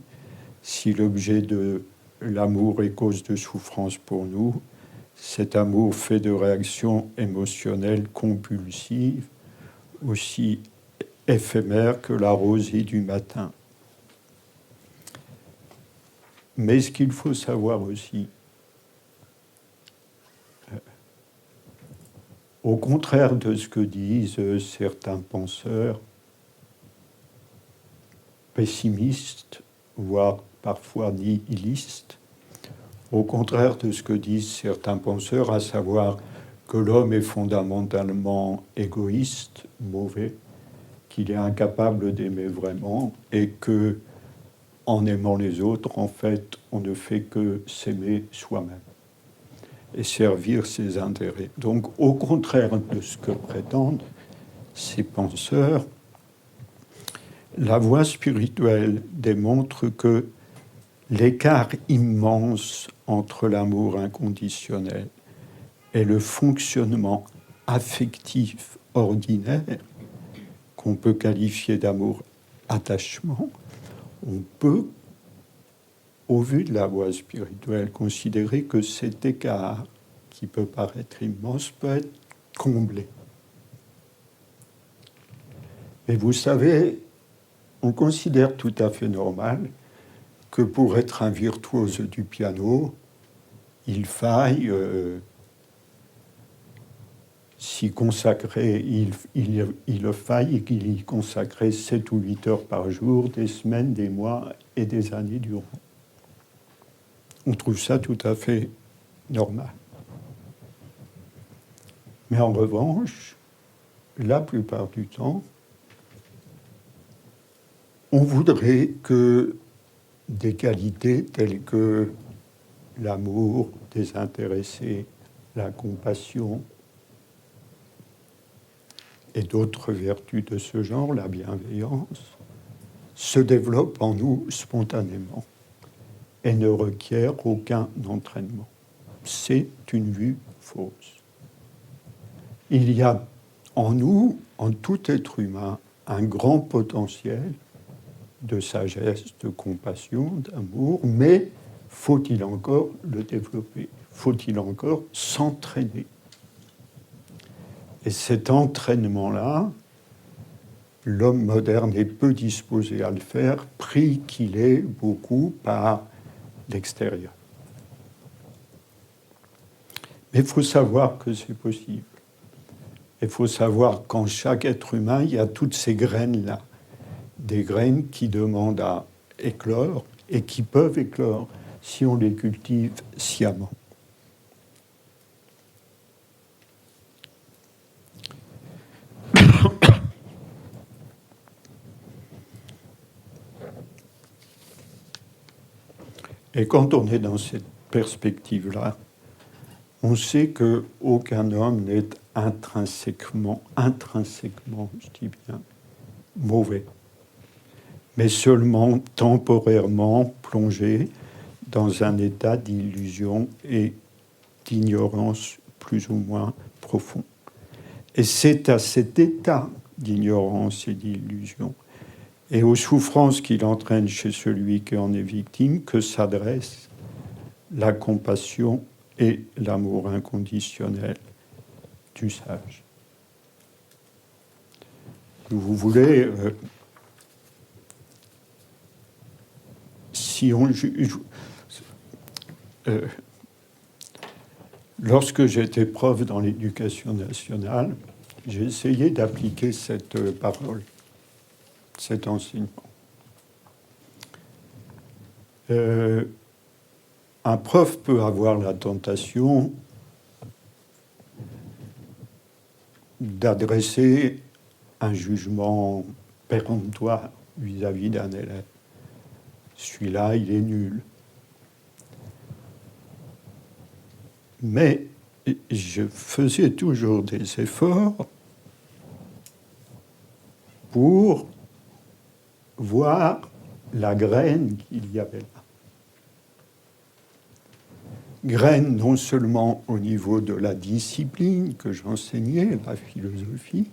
si l'objet de l'amour est cause de souffrance pour nous. Cet amour fait de réactions émotionnelles compulsives, aussi éphémères que la rosée du matin. Mais ce qu'il faut savoir aussi, au contraire de ce que disent certains penseurs pessimistes, voire parfois nihilistes, au contraire de ce que disent certains penseurs, à savoir que l'homme est fondamentalement égoïste, mauvais, qu'il est incapable d'aimer vraiment et que, en aimant les autres, en fait, on ne fait que s'aimer soi-même et servir ses intérêts. Donc, au contraire de ce que prétendent ces penseurs, la voie spirituelle démontre que l'écart immense entre l'amour inconditionnel et le fonctionnement affectif ordinaire, qu'on peut qualifier d'amour-attachement, on peut, au vu de la voie spirituelle, considérer que cet écart, qui peut paraître immense, peut être comblé. Mais vous savez, on considère tout à fait normal que pour être un virtuose du piano, il faille s'y consacrer, il faille qu'il y consacrer 7 ou 8 heures par jour, des semaines, des mois et des années durant. On trouve ça tout à fait normal. Mais en revanche, la plupart du temps, on voudrait que des qualités telles que l'amour désintéressé, la compassion et d'autres vertus de ce genre, la bienveillance, se développent en nous spontanément et ne requièrent aucun entraînement. C'est une vue fausse. Il y a en nous, en tout être humain, un grand potentiel de sagesse, de compassion, d'amour, mais faut-il encore le développer? Faut-il encore s'entraîner? Et cet entraînement-là, l'homme moderne est peu disposé à le faire, pris qu'il est beaucoup par l'extérieur. Mais il faut savoir que c'est possible. Il faut savoir qu'en chaque être humain, il y a toutes ces graines-là. Des graines qui demandent à éclore et qui peuvent éclore si on les cultive sciemment. Et quand on est dans cette perspective-là, on sait qu'aucun homme n'est intrinsèquement, je dis bien, mauvais, mais seulement temporairement plongé dans un état d'illusion et d'ignorance plus ou moins profond. Et c'est à cet état d'ignorance et d'illusion et aux souffrances qu'il entraîne chez celui qui en est victime que s'adresse la compassion et l'amour inconditionnel du sage. Si vous voulez, si on juge... lorsque j'étais prof dans l'éducation nationale, j'ai essayé d'appliquer cette parole, cet enseignement. Un prof peut avoir la tentation d'adresser un jugement péremptoire vis-à-vis d'un élève. Celui-là, il est nul. Mais je faisais toujours des efforts pour voir la graine qu'il y avait là. Graine non seulement au niveau de la discipline que j'enseignais, la philosophie,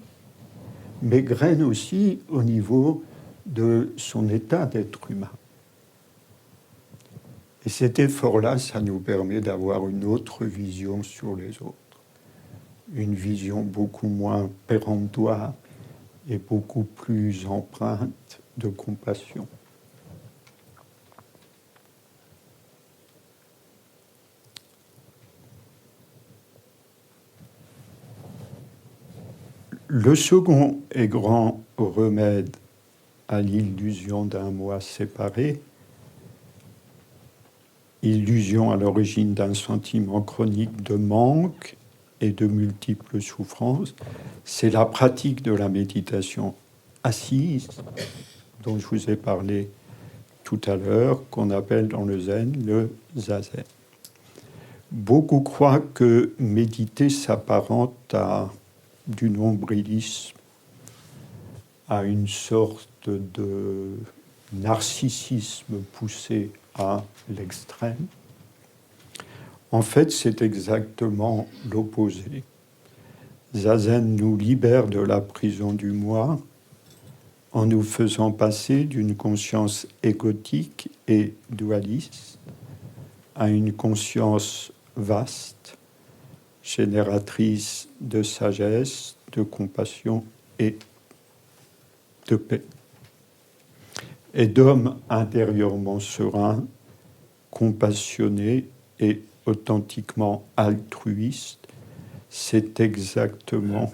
mais graine aussi au niveau de son état d'être humain. Et cet effort-là, ça nous permet d'avoir une autre vision sur les autres, une vision beaucoup moins péremptoire et beaucoup plus empreinte de compassion. Le second et grand remède à l'illusion d'un moi séparé, illusion à l'origine d'un sentiment chronique de manque et de multiples souffrances, c'est la pratique de la méditation assise, dont je vous ai parlé tout à l'heure, qu'on appelle dans le zen le zazen. Beaucoup croient que méditer s'apparente à du nombrilisme, à une sorte de narcissisme poussé à l'extrême. En fait, c'est exactement l'opposé. Zazen nous libère de la prison du moi en nous faisant passer d'une conscience égotique et dualiste à une conscience vaste, génératrice de sagesse, de compassion et de paix. Et d'hommes intérieurement sereins, compassionnés et authentiquement altruistes, c'est exactement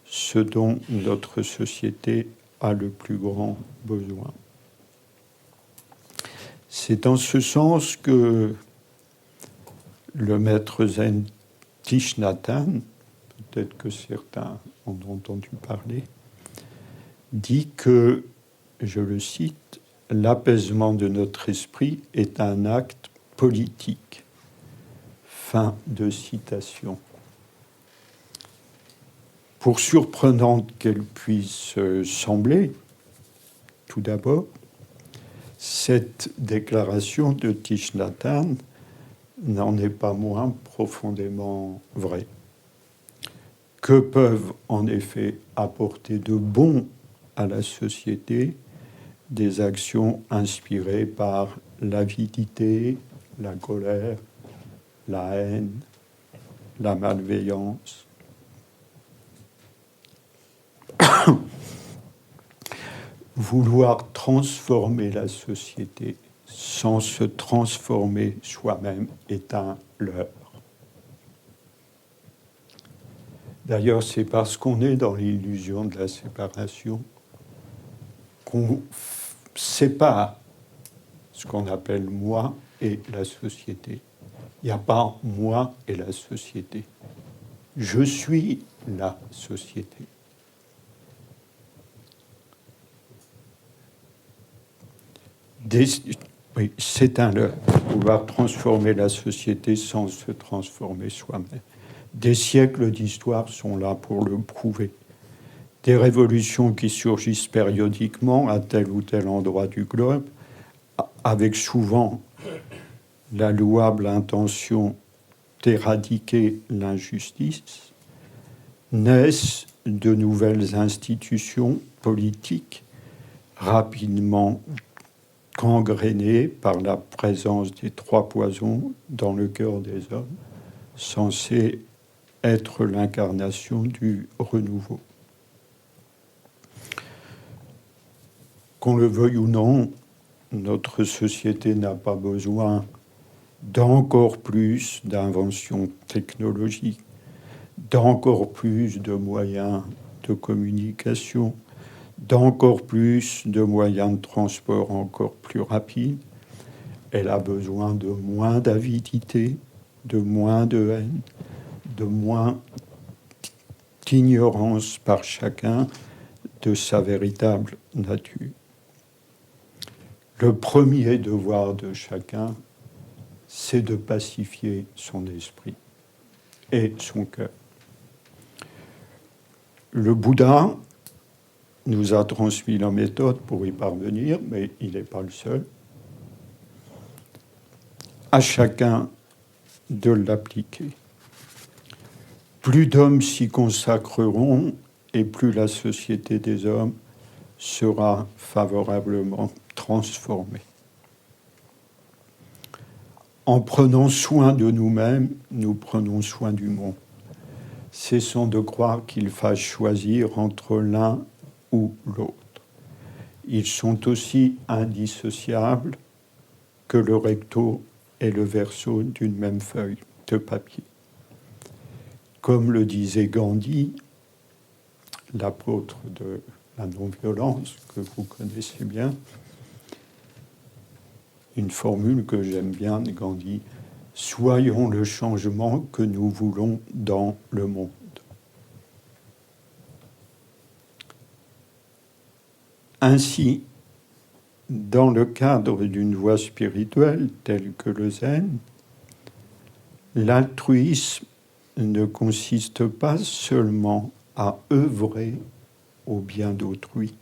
ce dont notre société a le plus grand besoin. C'est en ce sens que le maître zen Thich Nhat Hanh, peut-être que certains en ont entendu parler, dit que, je le cite, « L'apaisement de notre esprit est un acte politique ». Fin de citation. Pour surprenante qu'elle puisse sembler, tout d'abord, cette déclaration de Thich Nhat Hanh n'en est pas moins profondément vraie. Que peuvent en effet apporter de bon à la société des actions inspirées par l'avidité, la colère, la haine, la malveillance? Vouloir transformer la société sans se transformer soi-même est un leurre. D'ailleurs, c'est parce qu'on est dans l'illusion de la séparation qu'on sépare ce qu'on appelle moi et la société. Il n'y a pas moi et la société. Je suis la société. Oui, c'est un leurre. vouloir transformer la société sans se transformer soi-même. Des siècles d'histoire sont là pour le prouver. Des révolutions qui surgissent périodiquement à tel ou tel endroit du globe, avec souvent la louable intention d'éradiquer l'injustice, naissent de nouvelles institutions politiques rapidement gangrénées par la présence des trois poisons dans le cœur des hommes, censés être l'incarnation du renouveau. Qu'on le veuille ou non, notre société n'a pas besoin d'encore plus d'inventions technologiques, d'encore plus de moyens de communication, d'encore plus de moyens de transport encore plus rapides. Elle a besoin de moins d'avidité, de moins de haine, de moins d'ignorance par chacun de sa véritable nature. Le premier devoir de chacun, c'est de pacifier son esprit et son cœur. Le Bouddha nous a transmis la méthode pour y parvenir, mais il n'est pas le seul. À chacun de l'appliquer. Plus d'hommes s'y consacreront et plus la société des hommes sera favorablement transformée. En prenant soin de nous-mêmes, nous prenons soin du monde. Cessons de croire qu'il faille choisir entre l'un ou l'autre. Ils sont aussi indissociables que le recto et le verso d'une même feuille de papier. Comme le disait Gandhi, l'apôtre de la non-violence, que vous connaissez bien, une formule que j'aime bien de Gandhi, « Soyons le changement que nous voulons dans le monde ». Ainsi, dans le cadre d'une voie spirituelle telle que le zen, l'altruisme ne consiste pas seulement à œuvrer au bien d'autrui.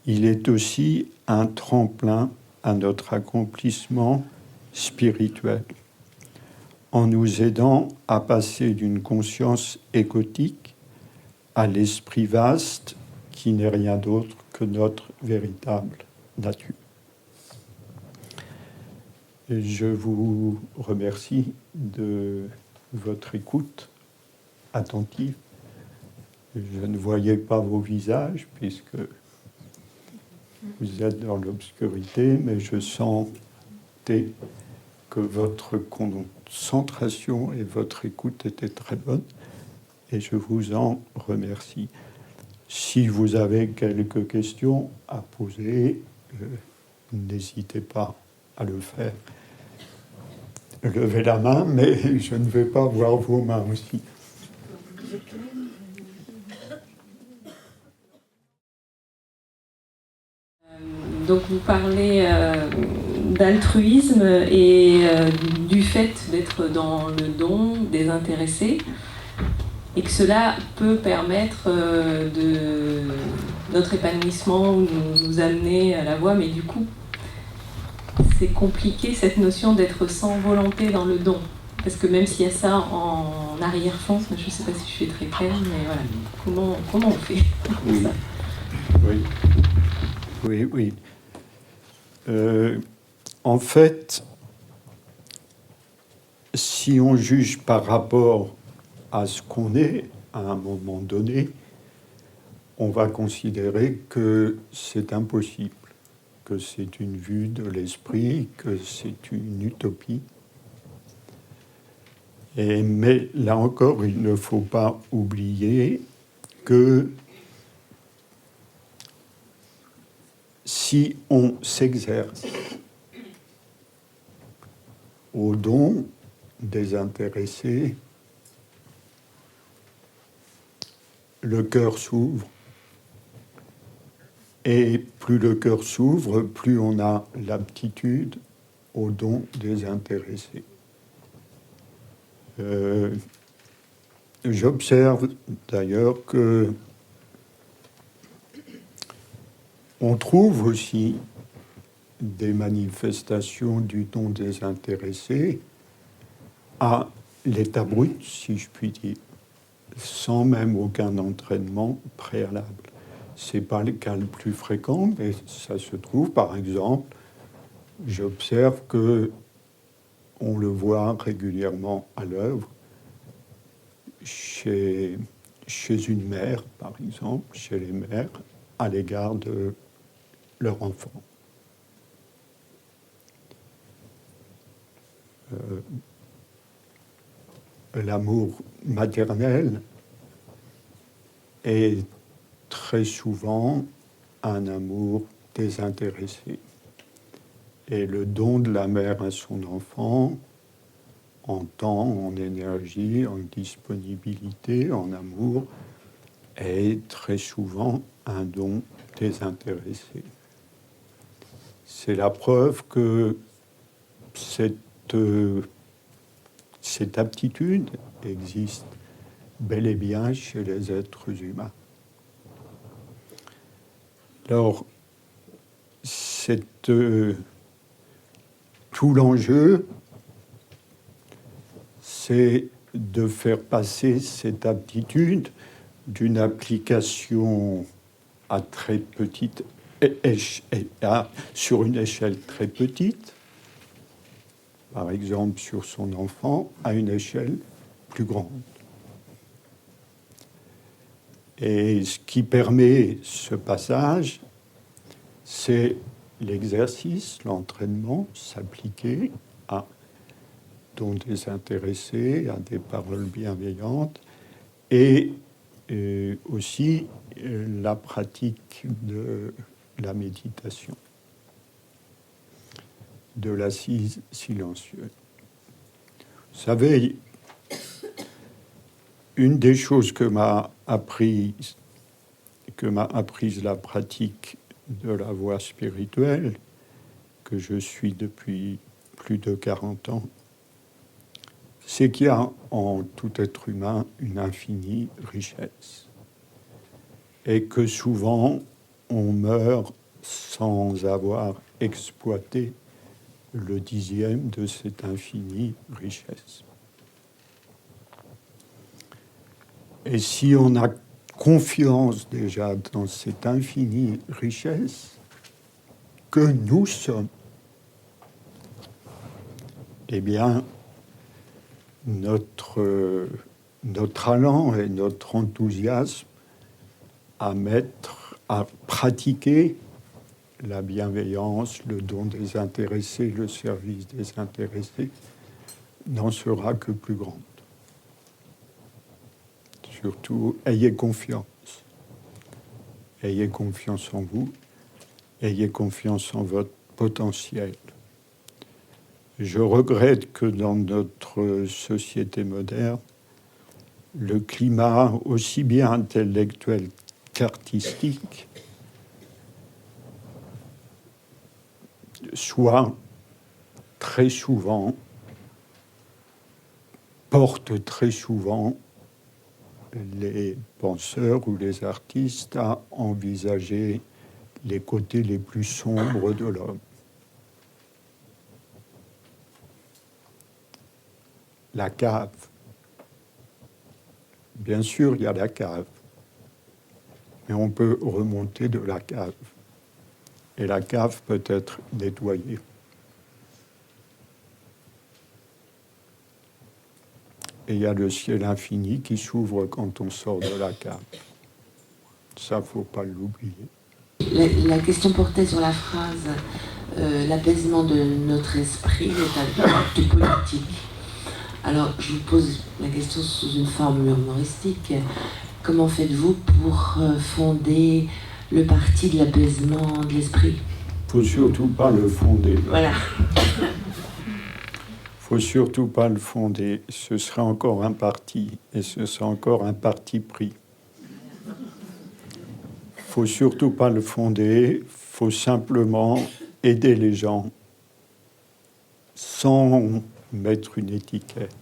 Il est aussi un tremplin à notre accomplissement spirituel, en nous aidant à passer d'une conscience égotique à l'esprit vaste qui n'est rien d'autre que notre véritable nature. Et je vous remercie de votre écoute attentive. Je ne voyais pas vos visages puisque vous êtes dans l'obscurité, mais je sentais que votre concentration et votre écoute étaient très bonnes et je vous en remercie. Si vous avez quelques questions à poser, n'hésitez pas à le faire. Levez la main, mais je ne vais pas voir vos mains aussi. Donc vous parlez d'altruisme et du fait d'être dans le don, désintéressé, et que cela peut permettre de notre épanouissement ou nous amener à la voie, mais du coup, c'est compliqué cette notion d'être sans volonté dans le don. Parce que même s'il y a ça en arrière-fond, je ne sais pas si je suis très claire, mais voilà, comment on fait Oui. ça? Oui. En fait, si on juge par rapport à ce qu'on est à un moment donné, on va considérer que c'est impossible, que c'est une vue de l'esprit, que c'est une utopie. Mais là encore, il ne faut pas oublier que si on s'exerce au don désintéressé, le cœur s'ouvre. Et plus le cœur s'ouvre, plus on a l'aptitude aux dons désintéressés. J'observe d'ailleurs que on trouve aussi des manifestations du don désintéressé à l'état brut, si je puis dire, sans même aucun entraînement préalable. Ce n'est pas le cas le plus fréquent, mais ça se trouve, par exemple, j'observe que on le voit régulièrement à l'œuvre chez une mère, par exemple, chez les mères, à l'égard de leur enfant. L'amour maternel est très souvent un amour désintéressé. Et le don de la mère à son enfant, en temps, en énergie, en disponibilité, en amour, est très souvent un don désintéressé. C'est la preuve que cette aptitude existe bel et bien chez les êtres humains. Alors, tout l'enjeu, c'est de faire passer cette aptitude d'une application à très petite sur une échelle très petite, par exemple sur son enfant, à une échelle plus grande. Et ce qui permet ce passage, c'est l'exercice, l'entraînement, s'appliquer à dons désintéressés, à des paroles bienveillantes, et aussi la pratique de la méditation, de l'assise silencieuse. Vous savez, une des choses que m'a apprise la pratique de la voie spirituelle, que je suis depuis plus de 40 ans, c'est qu'il y a en tout être humain une infinie richesse. Et que souvent, on meurt sans avoir exploité le 10e de cette infinie richesse. Et si on a confiance déjà dans cette infinie richesse que nous sommes, eh bien, notre talent et notre enthousiasme à pratiquer la bienveillance, le don désintéressé, le service désintéressé, n'en sera que plus grande. Surtout, ayez confiance. Ayez confiance en vous. Ayez confiance en votre potentiel. Je regrette que dans notre société moderne, le climat aussi bien intellectuel qu'artistique porte très souvent les penseurs ou les artistes à envisager les côtés les plus sombres de l'homme. La cave. Bien sûr, il y a la cave, mais on peut remonter de la cave. Et la cave peut être nettoyée. Et il y a le ciel infini qui s'ouvre quand on sort de la cave. Ça, il ne faut pas l'oublier. La question portait sur la phrase l'apaisement de notre esprit est un acte politique. Alors, je vous pose la question sous une forme humoristique. Comment faites-vous pour fonder le parti de l'apaisement de l'esprit ? Il ne faut surtout pas le fonder. Voilà. Il ne faut surtout pas le fonder. Ce sera encore un parti, et ce sera encore un parti pris. Il ne faut surtout pas le fonder. Il faut simplement aider les gens sans mettre une étiquette,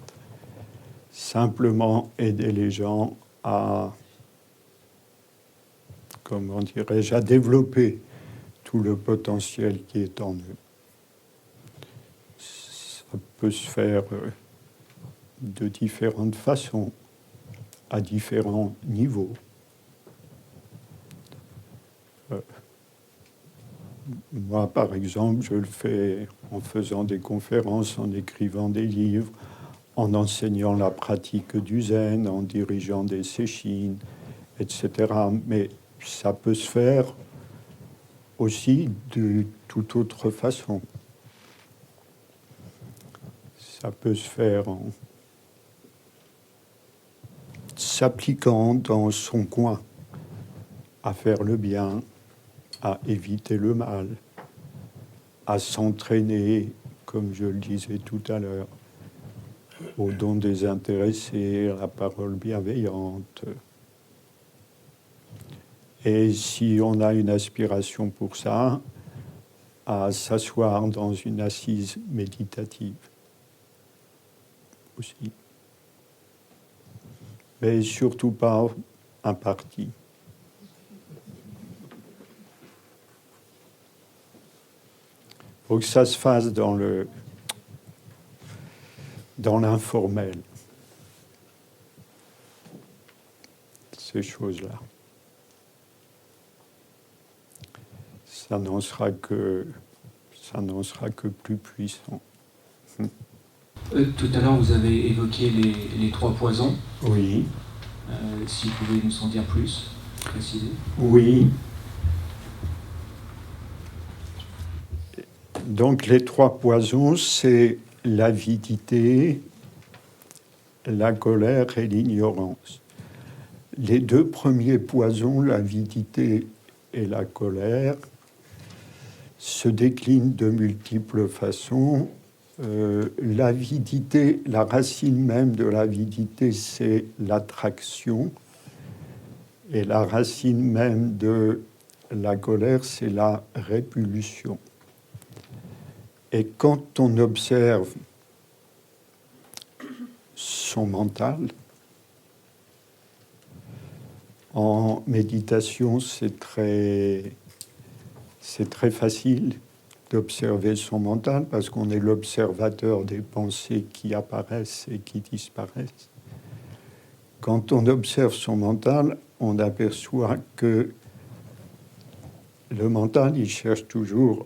simplement aider les gens à, comment dirais-je, à développer tout le potentiel qui est en eux. Ça peut se faire de différentes façons, à différents niveaux. Moi, par exemple, je le fais en faisant des conférences, en écrivant des livres, en enseignant la pratique du zen, en dirigeant des séchines, etc. Mais ça peut se faire aussi de toute autre façon. Ça peut se faire en s'appliquant dans son coin à faire le bien, à éviter le mal, à s'entraîner, comme je le disais tout à l'heure, au don désintéressé, à la parole bienveillante. Et si on a une aspiration pour ça, à s'asseoir dans une assise méditative aussi. Mais surtout pas un parti. Il faut que ça se fasse dans l'informel, ces choses-là. Ça n'en sera que plus puissant. Tout à l'heure, vous avez évoqué les 3 poisons. Oui. Si vous pouvez nous en dire plus, préciser. Oui. Donc les 3 poisons, c'est l'avidité, la colère et l'ignorance. Les 2 premiers poisons, l'avidité et la colère, se déclinent de multiples façons. L'avidité, la racine même de l'avidité, c'est l'attraction. Et la racine même de la colère, c'est la répulsion. Et quand on observe son mental, en méditation, c'est très facile d'observer son mental parce qu'on est l'observateur des pensées qui apparaissent et qui disparaissent. Quand on observe son mental, on aperçoit que le mental, il cherche toujours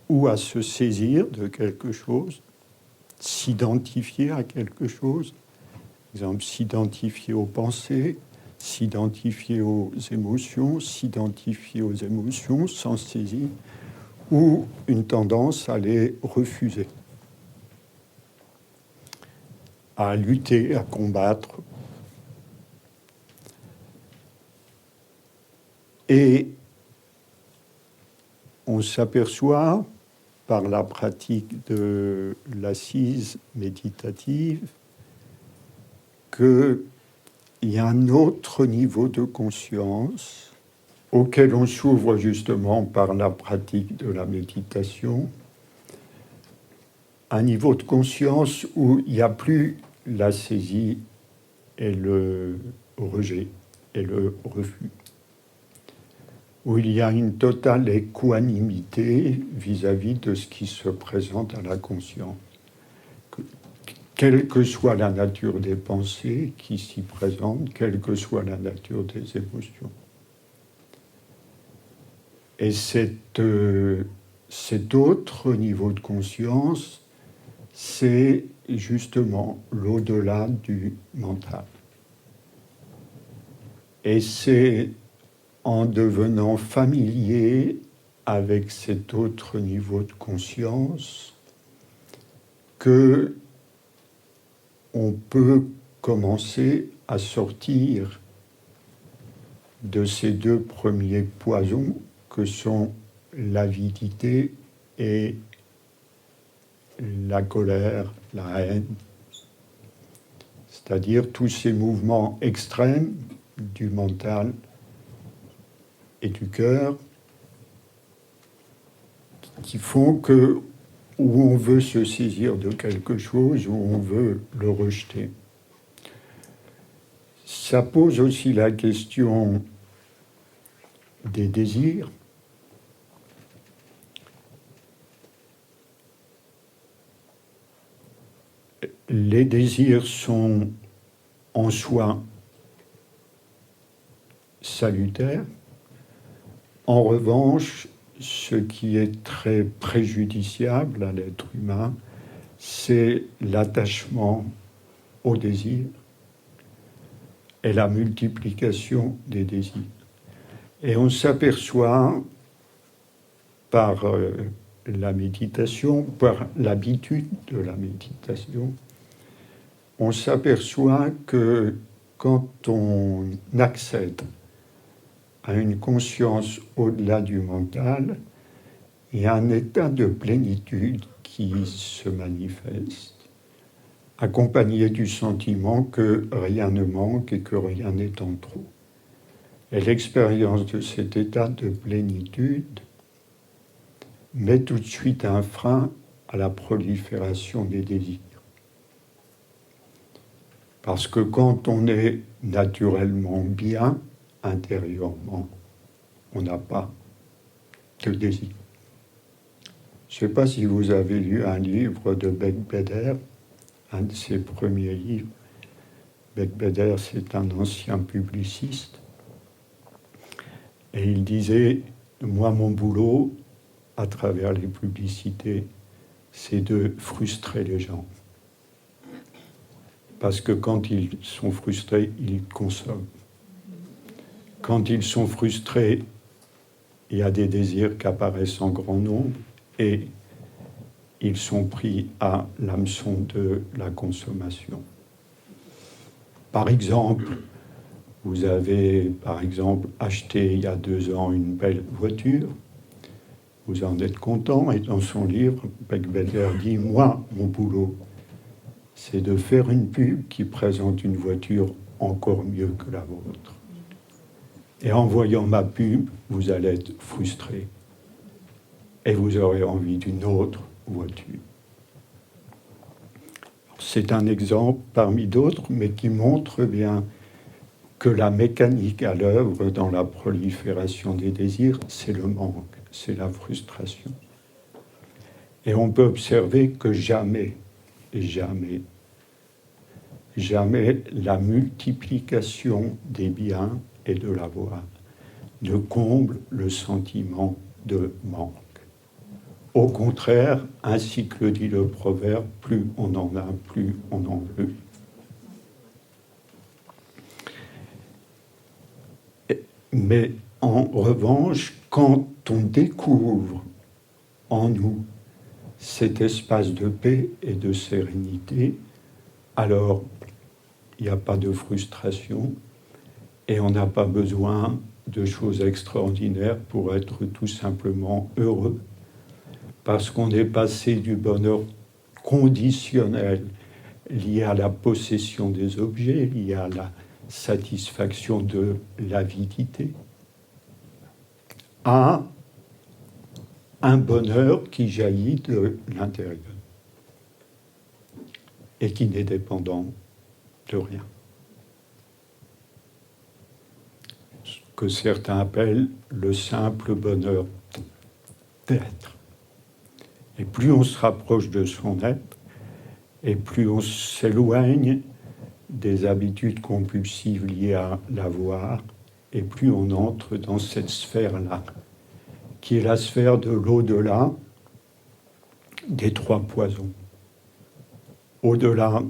ou à se saisir de quelque chose, s'identifier à quelque chose, par exemple s'identifier aux pensées, s'identifier aux émotions, s'en saisir, ou une tendance à les refuser, à lutter, à combattre. Et on s'aperçoit, par la pratique de l'assise méditative, qu'il y a un autre niveau de conscience auquel on s'ouvre justement par la pratique de la méditation, un niveau de conscience où il n'y a plus la saisie et le rejet et le refus, où il y a une totale équanimité vis-à-vis de ce qui se présente à la conscience. Quelle que soit la nature des pensées qui s'y présentent, quelle que soit la nature des émotions. Et cet autre niveau de conscience, c'est justement l'au-delà du mental. Et c'est en devenant familier avec cet autre niveau de conscience que on peut commencer à sortir de ces 2 premiers poisons que sont l'avidité et la colère, la haine, c'est-à-dire tous ces mouvements extrêmes du mental et du cœur qui font que où on veut se saisir de quelque chose, où on veut le rejeter. Ça pose aussi la question des désirs. Les désirs sont en soi salutaires. En revanche, ce qui est très préjudiciable à l'être humain, c'est l'attachement au désir et la multiplication des désirs. Et on s'aperçoit par la méditation, par l'habitude de la méditation, on s'aperçoit que quand on accède à une conscience au-delà du mental, il y a un état de plénitude qui se manifeste, accompagné du sentiment que rien ne manque et que rien n'est en trop. Et l'expérience de cet état de plénitude met tout de suite un frein à la prolifération des désirs. Parce que quand on est naturellement bien, intérieurement, on n'a pas de désir. Je ne sais pas si vous avez lu un livre de Becbéder, un de ses premiers livres. Becbéder, c'est un ancien publiciste. Et il disait, moi, mon boulot, à travers les publicités, c'est de frustrer les gens. Parce que quand ils sont frustrés, ils consomment. Quand ils sont frustrés, il y a des désirs qui apparaissent en grand nombre et ils sont pris à l'hameçon de la consommation. Par exemple, vous avez acheté il y a 2 ans une belle voiture, vous en êtes content, et dans son livre, Becbéder dit « Moi, mon boulot, c'est de faire une pub qui présente une voiture encore mieux que la vôtre. Et en voyant ma pub, vous allez être frustré. Et vous aurez envie d'une autre voiture. » C'est un exemple parmi d'autres, mais qui montre bien que la mécanique à l'œuvre dans la prolifération des désirs, c'est le manque, c'est la frustration. Et on peut observer que jamais la multiplication des biens et de l'avoir ne comble le sentiment de manque. Au contraire, ainsi que le dit le proverbe, plus on en a, plus on en veut. Mais en revanche, quand on découvre en nous cet espace de paix et de sérénité, alors il n'y a pas de frustration et on n'a pas besoin de choses extraordinaires pour être tout simplement heureux, parce qu'on est passé du bonheur conditionnel lié à la possession des objets, lié à la satisfaction de l'avidité, à un bonheur qui jaillit de l'intérieur et qui n'est dépendant de rien. Ce que certains appellent le simple bonheur d'être. Et plus on se rapproche de son être, et plus on s'éloigne des habitudes compulsives liées à l'avoir, et plus on entre dans cette sphère-là, qui est la sphère de l'au-delà des 3 poisons. Au-delà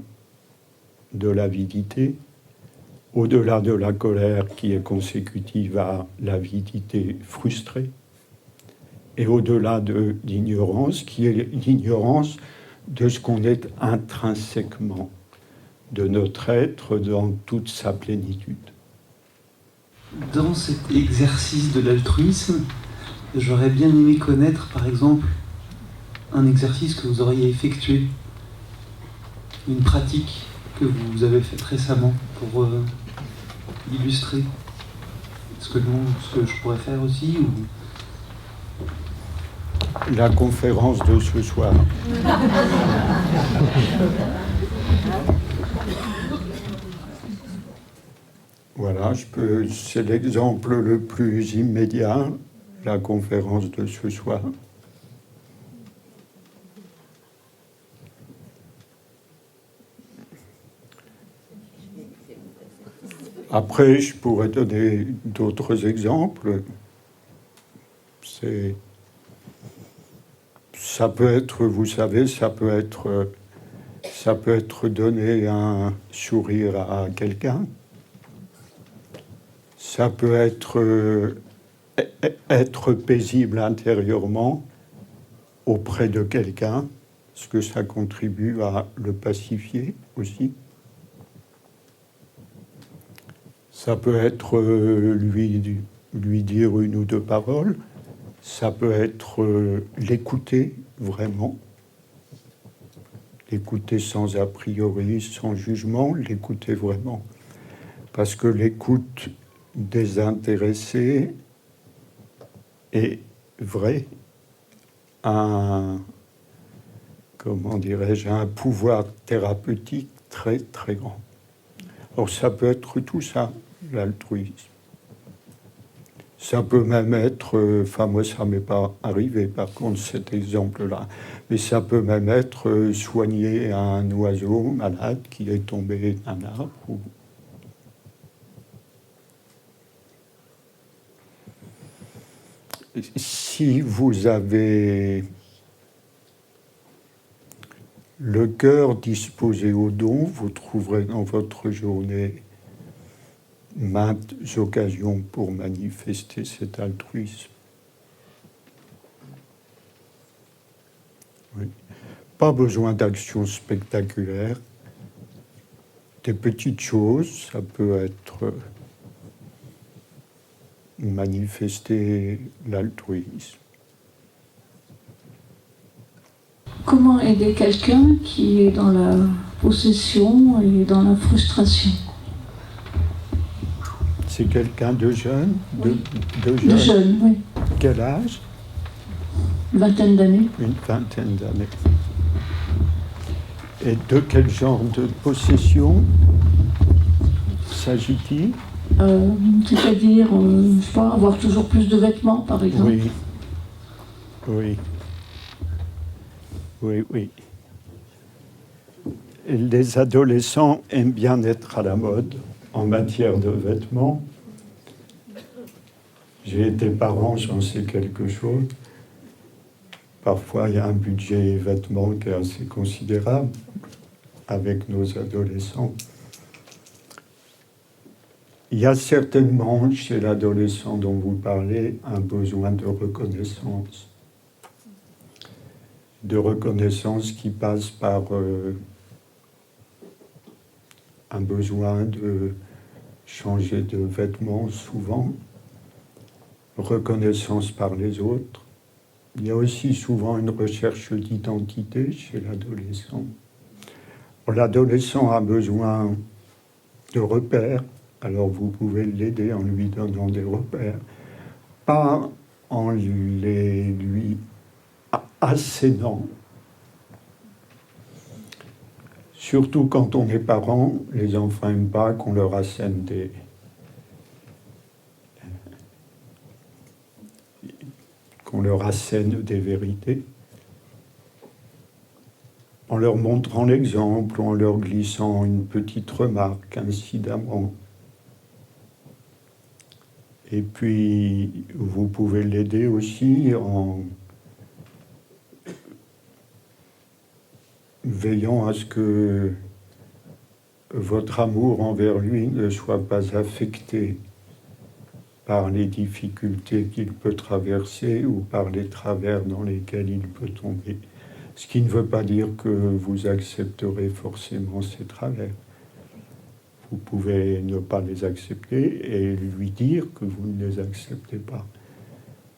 de l'avidité, au-delà de la colère qui est consécutive à l'avidité frustrée, et au-delà de l'ignorance, qui est l'ignorance de ce qu'on est intrinsèquement, de notre être dans toute sa plénitude. Dans cet exercice de l'altruisme, j'aurais bien aimé connaître, par exemple, un exercice que vous auriez effectué, une pratique que vous avez faite récemment pour illustrer ce que je pourrais faire aussi ou... la conférence de ce soir. Voilà, c'est l'exemple le plus immédiat, la conférence de ce soir. Après, je pourrais donner d'autres exemples. Ça peut être, vous savez, ça peut être donner un sourire à quelqu'un. Ça peut être paisible intérieurement auprès de quelqu'un, parce que ça contribue à le pacifier aussi. Ça peut être lui dire une ou deux paroles. Ça peut être l'écouter vraiment. L'écouter sans a priori, sans jugement, l'écouter vraiment. Parce que l'écoute désintéressée est vraie, un pouvoir thérapeutique très très grand. Alors ça peut être tout ça, l'altruisme. Ça peut même être, moi ça m'est pas arrivé par contre cet exemple-là, mais ça peut même être soigner un oiseau malade qui est tombé d'un arbre. Si vous avez le cœur disposé au don, vous trouverez dans votre journée maintes occasions pour manifester cet altruisme. Oui. Pas besoin d'actions spectaculaires. Des petites choses, ça peut être manifester l'altruisme. Comment aider quelqu'un qui est dans la possession et dans la frustration? C'est quelqu'un de jeune, Oui. de jeune, oui. Quel âge? Une vingtaine d'années. Une vingtaine d'années. Et de quel genre de possession s'agit-il? C'est-à-dire, je sais pas, avoir toujours plus de vêtements, par exemple. Oui. Et les adolescents aiment bien être à la mode en matière de vêtements. J'ai été parent, j'en sais quelque chose. Parfois, il y a un budget vêtements qui est assez considérable avec nos adolescents. Il y a certainement chez l'adolescent dont vous parlez un besoin de reconnaissance. De reconnaissance qui passe par un besoin de changer de vêtements souvent, reconnaissance par les autres. Il y a aussi souvent une recherche d'identité chez l'adolescent. L'adolescent a besoin de repères, alors vous pouvez l'aider en lui donnant des repères, pas en les lui assénant. Surtout quand on est parent, les enfants n'aiment pas qu'on leur assène des vérités. En leur montrant l'exemple, en leur glissant une petite remarque incidemment. Et puis, vous pouvez l'aider aussi en veillant à ce que votre amour envers lui ne soit pas affecté par les difficultés qu'il peut traverser ou par les travers dans lesquels il peut tomber. Ce qui ne veut pas dire que vous accepterez forcément ces travers. Vous pouvez ne pas les accepter et lui dire que vous ne les acceptez pas.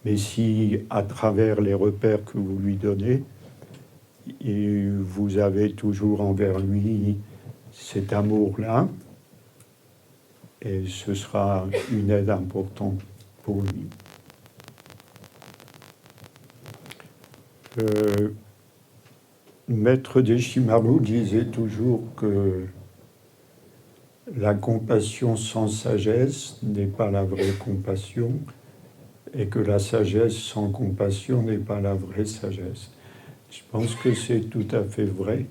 Mais si, à travers les repères que vous lui donnez, et vous avez toujours envers lui cet amour-là, et ce sera une aide importante pour lui. Maître Deshimaru disait toujours que la compassion sans sagesse n'est pas la vraie compassion et que la sagesse sans compassion n'est pas la vraie sagesse. Je pense que c'est tout à fait vrai.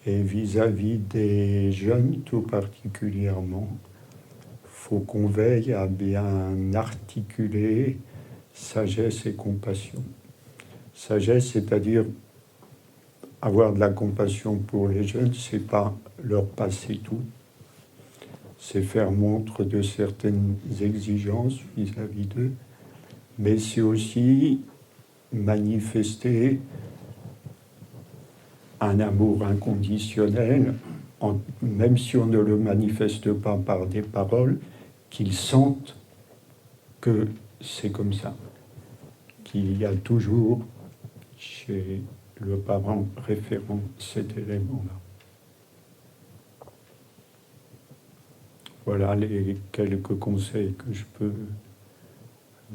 Et vis-à-vis des jeunes tout particulièrement, il faut qu'on veille à bien articuler sagesse et compassion. Sagesse, c'est-à-dire avoir de la compassion pour les jeunes, c'est pas leur passer tout, c'est faire montre de certaines exigences vis-à-vis d'eux, mais c'est aussi manifester un amour inconditionnel, même si on ne le manifeste pas par des paroles, qu'ils sentent que c'est comme ça, qu'il y a toujours chez le parent référent cet élément-là. Voilà les quelques conseils que je peux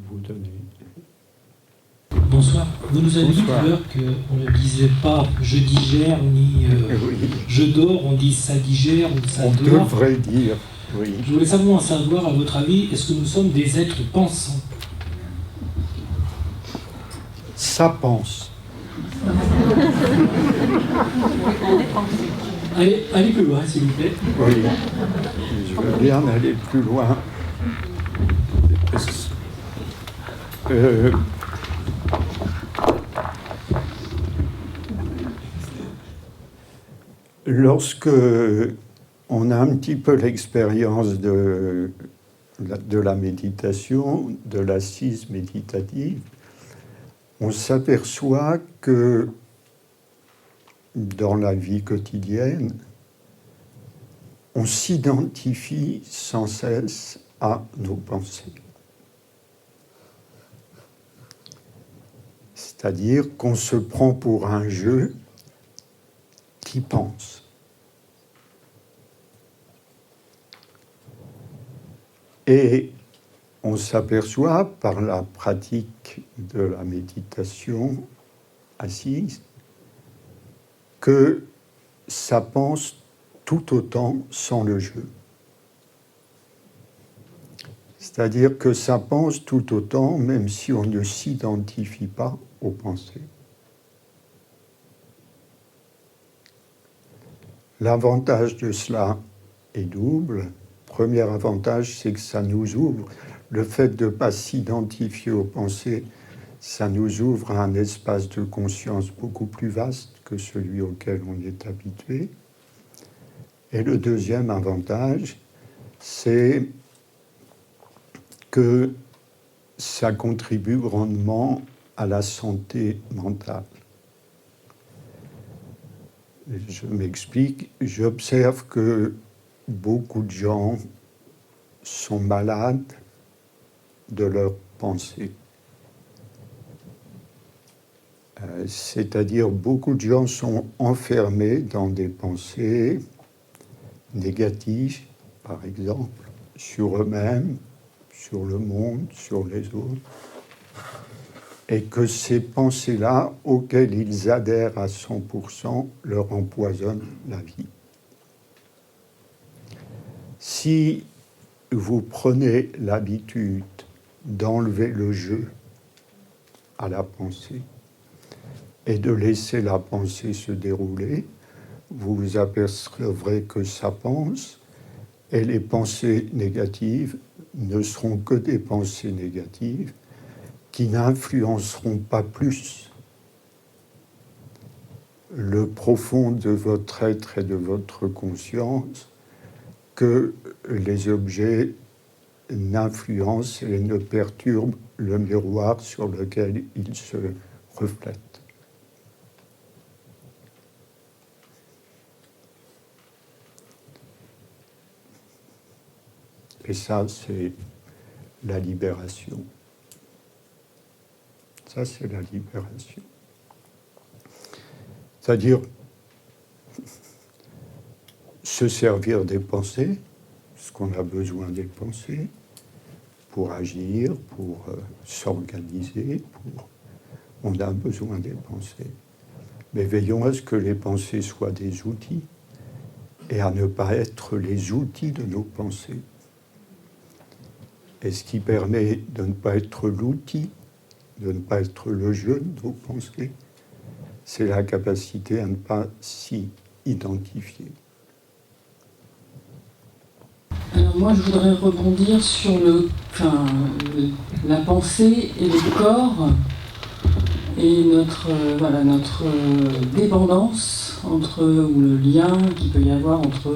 vous donner. Bonsoir. Vous nous avez dit tout à l'heure qu'on ne disait pas je digère ni Oui. je dors, on dit ça digère ou ça On dort. devrait dire, oui. Je voulais simplement savoir, à votre avis, est-ce que nous sommes des êtres pensants? Ça pense. Allez plus loin, s'il vous plaît. Oui. Je veux bien aller plus loin. Lorsque on a un petit peu l'expérience de la méditation, de l'assise méditative, on s'aperçoit que dans la vie quotidienne, on s'identifie sans cesse à nos pensées. C'est-à-dire qu'on se prend pour un jeu qui pense. Et on s'aperçoit par la pratique de la méditation assise que ça pense tout autant sans le jeu. C'est-à-dire que ça pense tout autant même si on ne s'identifie pas aux pensées. L'avantage de cela est double. Premier avantage, c'est que ça nous ouvre. Le fait de ne pas s'identifier aux pensées, ça nous ouvre à un espace de conscience beaucoup plus vaste que celui auquel on est habitué. Et le deuxième avantage, c'est que ça contribue grandement à la santé mentale. Je m'explique, j'observe que beaucoup de gens sont malades de leurs pensées. C'est-à-dire beaucoup de gens sont enfermés dans des pensées négatives, par exemple, sur eux-mêmes, sur le monde, sur les autres, et que ces pensées-là, auxquelles ils adhèrent à 100%, leur empoisonnent la vie. Si vous prenez l'habitude d'enlever le jeu à la pensée et de laisser la pensée se dérouler, vous vous apercevrez que ça pense, et les pensées négatives ne seront que des pensées négatives qui n'influenceront pas plus le profond de votre être et de votre conscience que les objets n'influencent et ne perturbent le miroir sur lequel ils se reflètent. Et ça, c'est la libération. Ça, c'est la libération. C'est-à-dire se servir des pensées, ce qu'on a besoin des pensées, pour agir, pour s'organiser, pour on a besoin des pensées. Mais veillons à ce que les pensées soient des outils et à ne pas être les outils de nos pensées. Et ce qui permet de ne pas être l'outil, de ne pas être le jeu de nos pensées, c'est la capacité à ne pas s'y identifier. Alors moi, je voudrais rebondir sur la pensée et le corps et notre dépendance ou le lien qu'il peut y avoir entre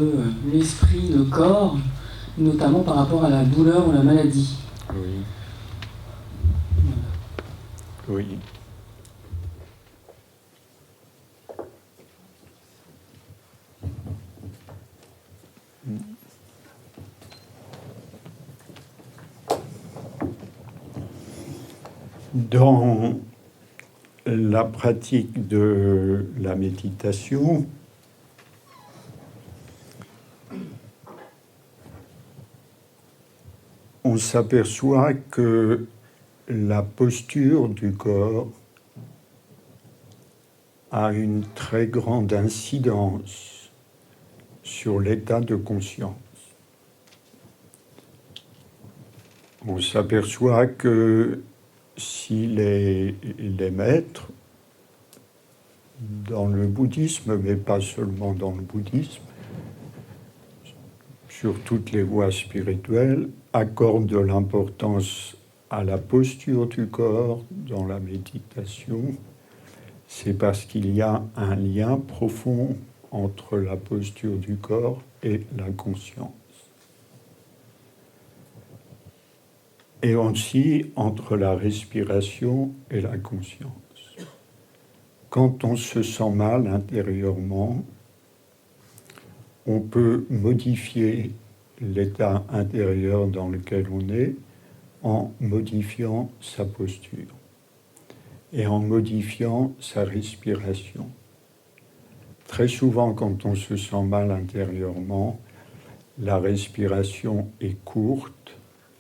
l'esprit et le corps, notamment par rapport à la douleur ou la maladie. Oui. Voilà. Oui. Dans la pratique de la méditation, on s'aperçoit que la posture du corps a une très grande incidence sur l'état de conscience. On s'aperçoit que si les maîtres, dans le bouddhisme, mais pas seulement dans le bouddhisme, sur toutes les voies spirituelles, accordent de l'importance à la posture du corps dans la méditation, c'est parce qu'il y a un lien profond entre la posture du corps et la conscience. Et aussi entre la respiration et la conscience. Quand on se sent mal intérieurement, on peut modifier l'état intérieur dans lequel on est en modifiant sa posture et en modifiant sa respiration. Très souvent, quand on se sent mal intérieurement, la respiration est courte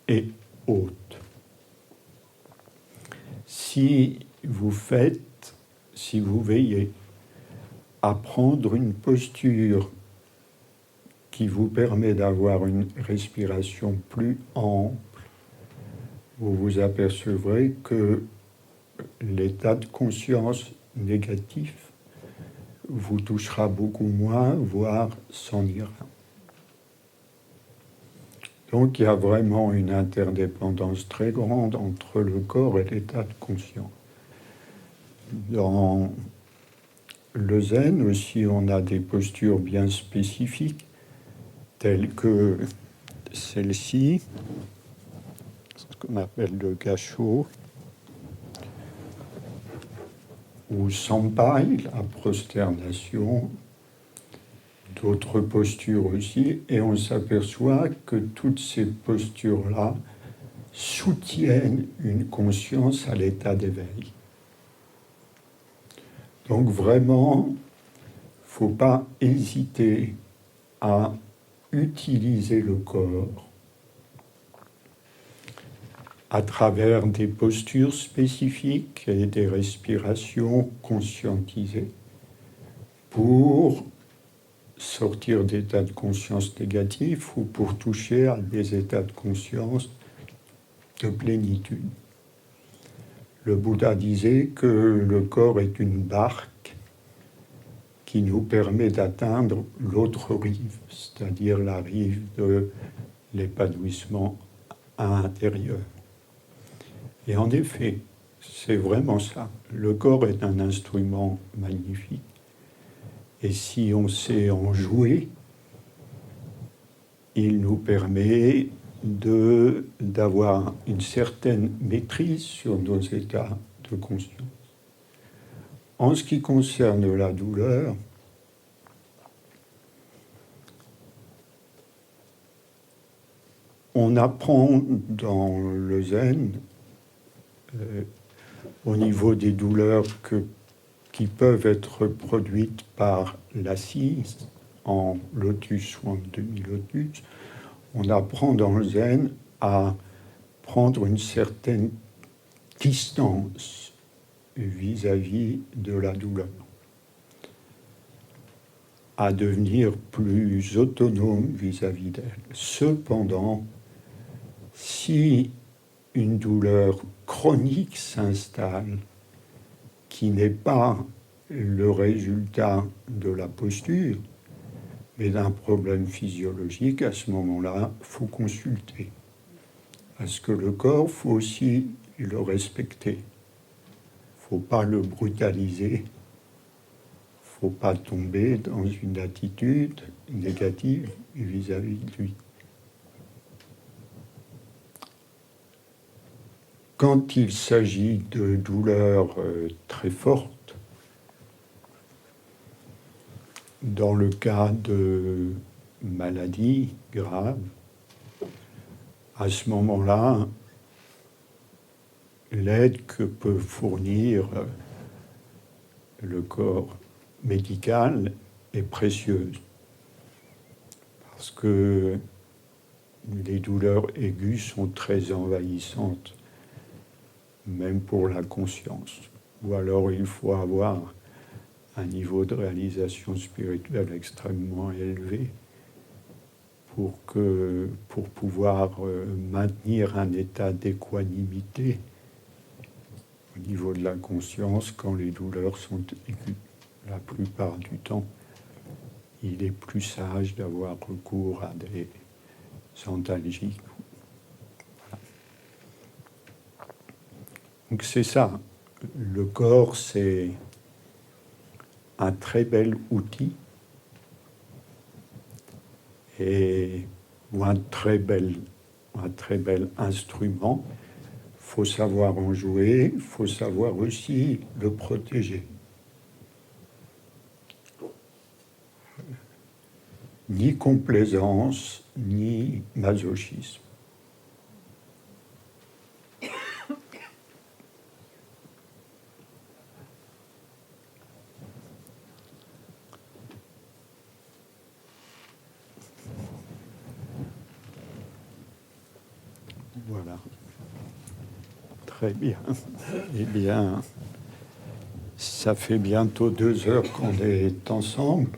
et haute. Si vous veillez à prendre une posture qui vous permet d'avoir une respiration plus ample, vous vous apercevrez que l'état de conscience négatif vous touchera beaucoup moins, voire s'en ira. Donc il y a vraiment une interdépendance très grande entre le corps et l'état de conscience. Dans le zen aussi, on a des postures bien spécifiques, telles que celle-ci, ce qu'on appelle le gassho, ou sampai, la prosternation, d'autres postures aussi, et on s'aperçoit que toutes ces postures-là soutiennent une conscience à l'état d'éveil. Donc vraiment, il ne faut pas hésiter à utiliser le corps à travers des postures spécifiques et des respirations conscientisées pour sortir d'états de conscience négatifs ou pour toucher à des états de conscience de plénitude. Le Bouddha disait que le corps est une barque qui nous permet d'atteindre l'autre rive, c'est-à-dire la rive de l'épanouissement intérieur. Et en effet, c'est vraiment ça. Le corps est un instrument magnifique. Et si on sait en jouer, il nous permet d'avoir une certaine maîtrise sur nos états de conscience. En ce qui concerne la douleur, on apprend dans le zen, au niveau des douleurs qui peuvent être produites par l'assise, en lotus ou en demi-lotus, on apprend dans le zen à prendre une certaine distance vis-à-vis de la douleur, à devenir plus autonome vis-à-vis d'elle. Cependant, si une douleur chronique s'installe, qui n'est pas le résultat de la posture, mais d'un problème physiologique, à ce moment-là, il faut consulter. Parce que le corps, il faut aussi le respecter. Il ne faut pas le brutaliser. Il ne faut pas tomber dans une attitude négative vis-à-vis de lui. Quand il s'agit de douleurs très fortes, dans le cas de maladies graves, à ce moment-là, l'aide que peut fournir le corps médical est précieuse. Parce que les douleurs aiguës sont très envahissantes, même pour la conscience. Ou alors il faut avoir un niveau de réalisation spirituelle extrêmement élevé pour pouvoir maintenir un état d'équanimité au niveau de la conscience quand les douleurs sont aiguës. La plupart du temps, il est plus sage d'avoir recours à des antalgiques. Voilà. Donc c'est ça. Le corps, c'est un très bel outil ou un très bel instrument. Il faut savoir en jouer, il faut savoir aussi le protéger. Ni complaisance, ni masochisme. Voilà. Très bien. Eh bien, ça fait bientôt 2 heures qu'on est ensemble.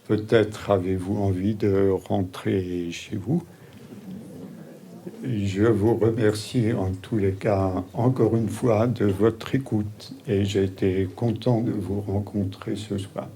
Peut-être avez-vous envie de rentrer chez vous. Je vous remercie en tous les cas encore une fois de votre écoute et j'ai été content de vous rencontrer ce soir.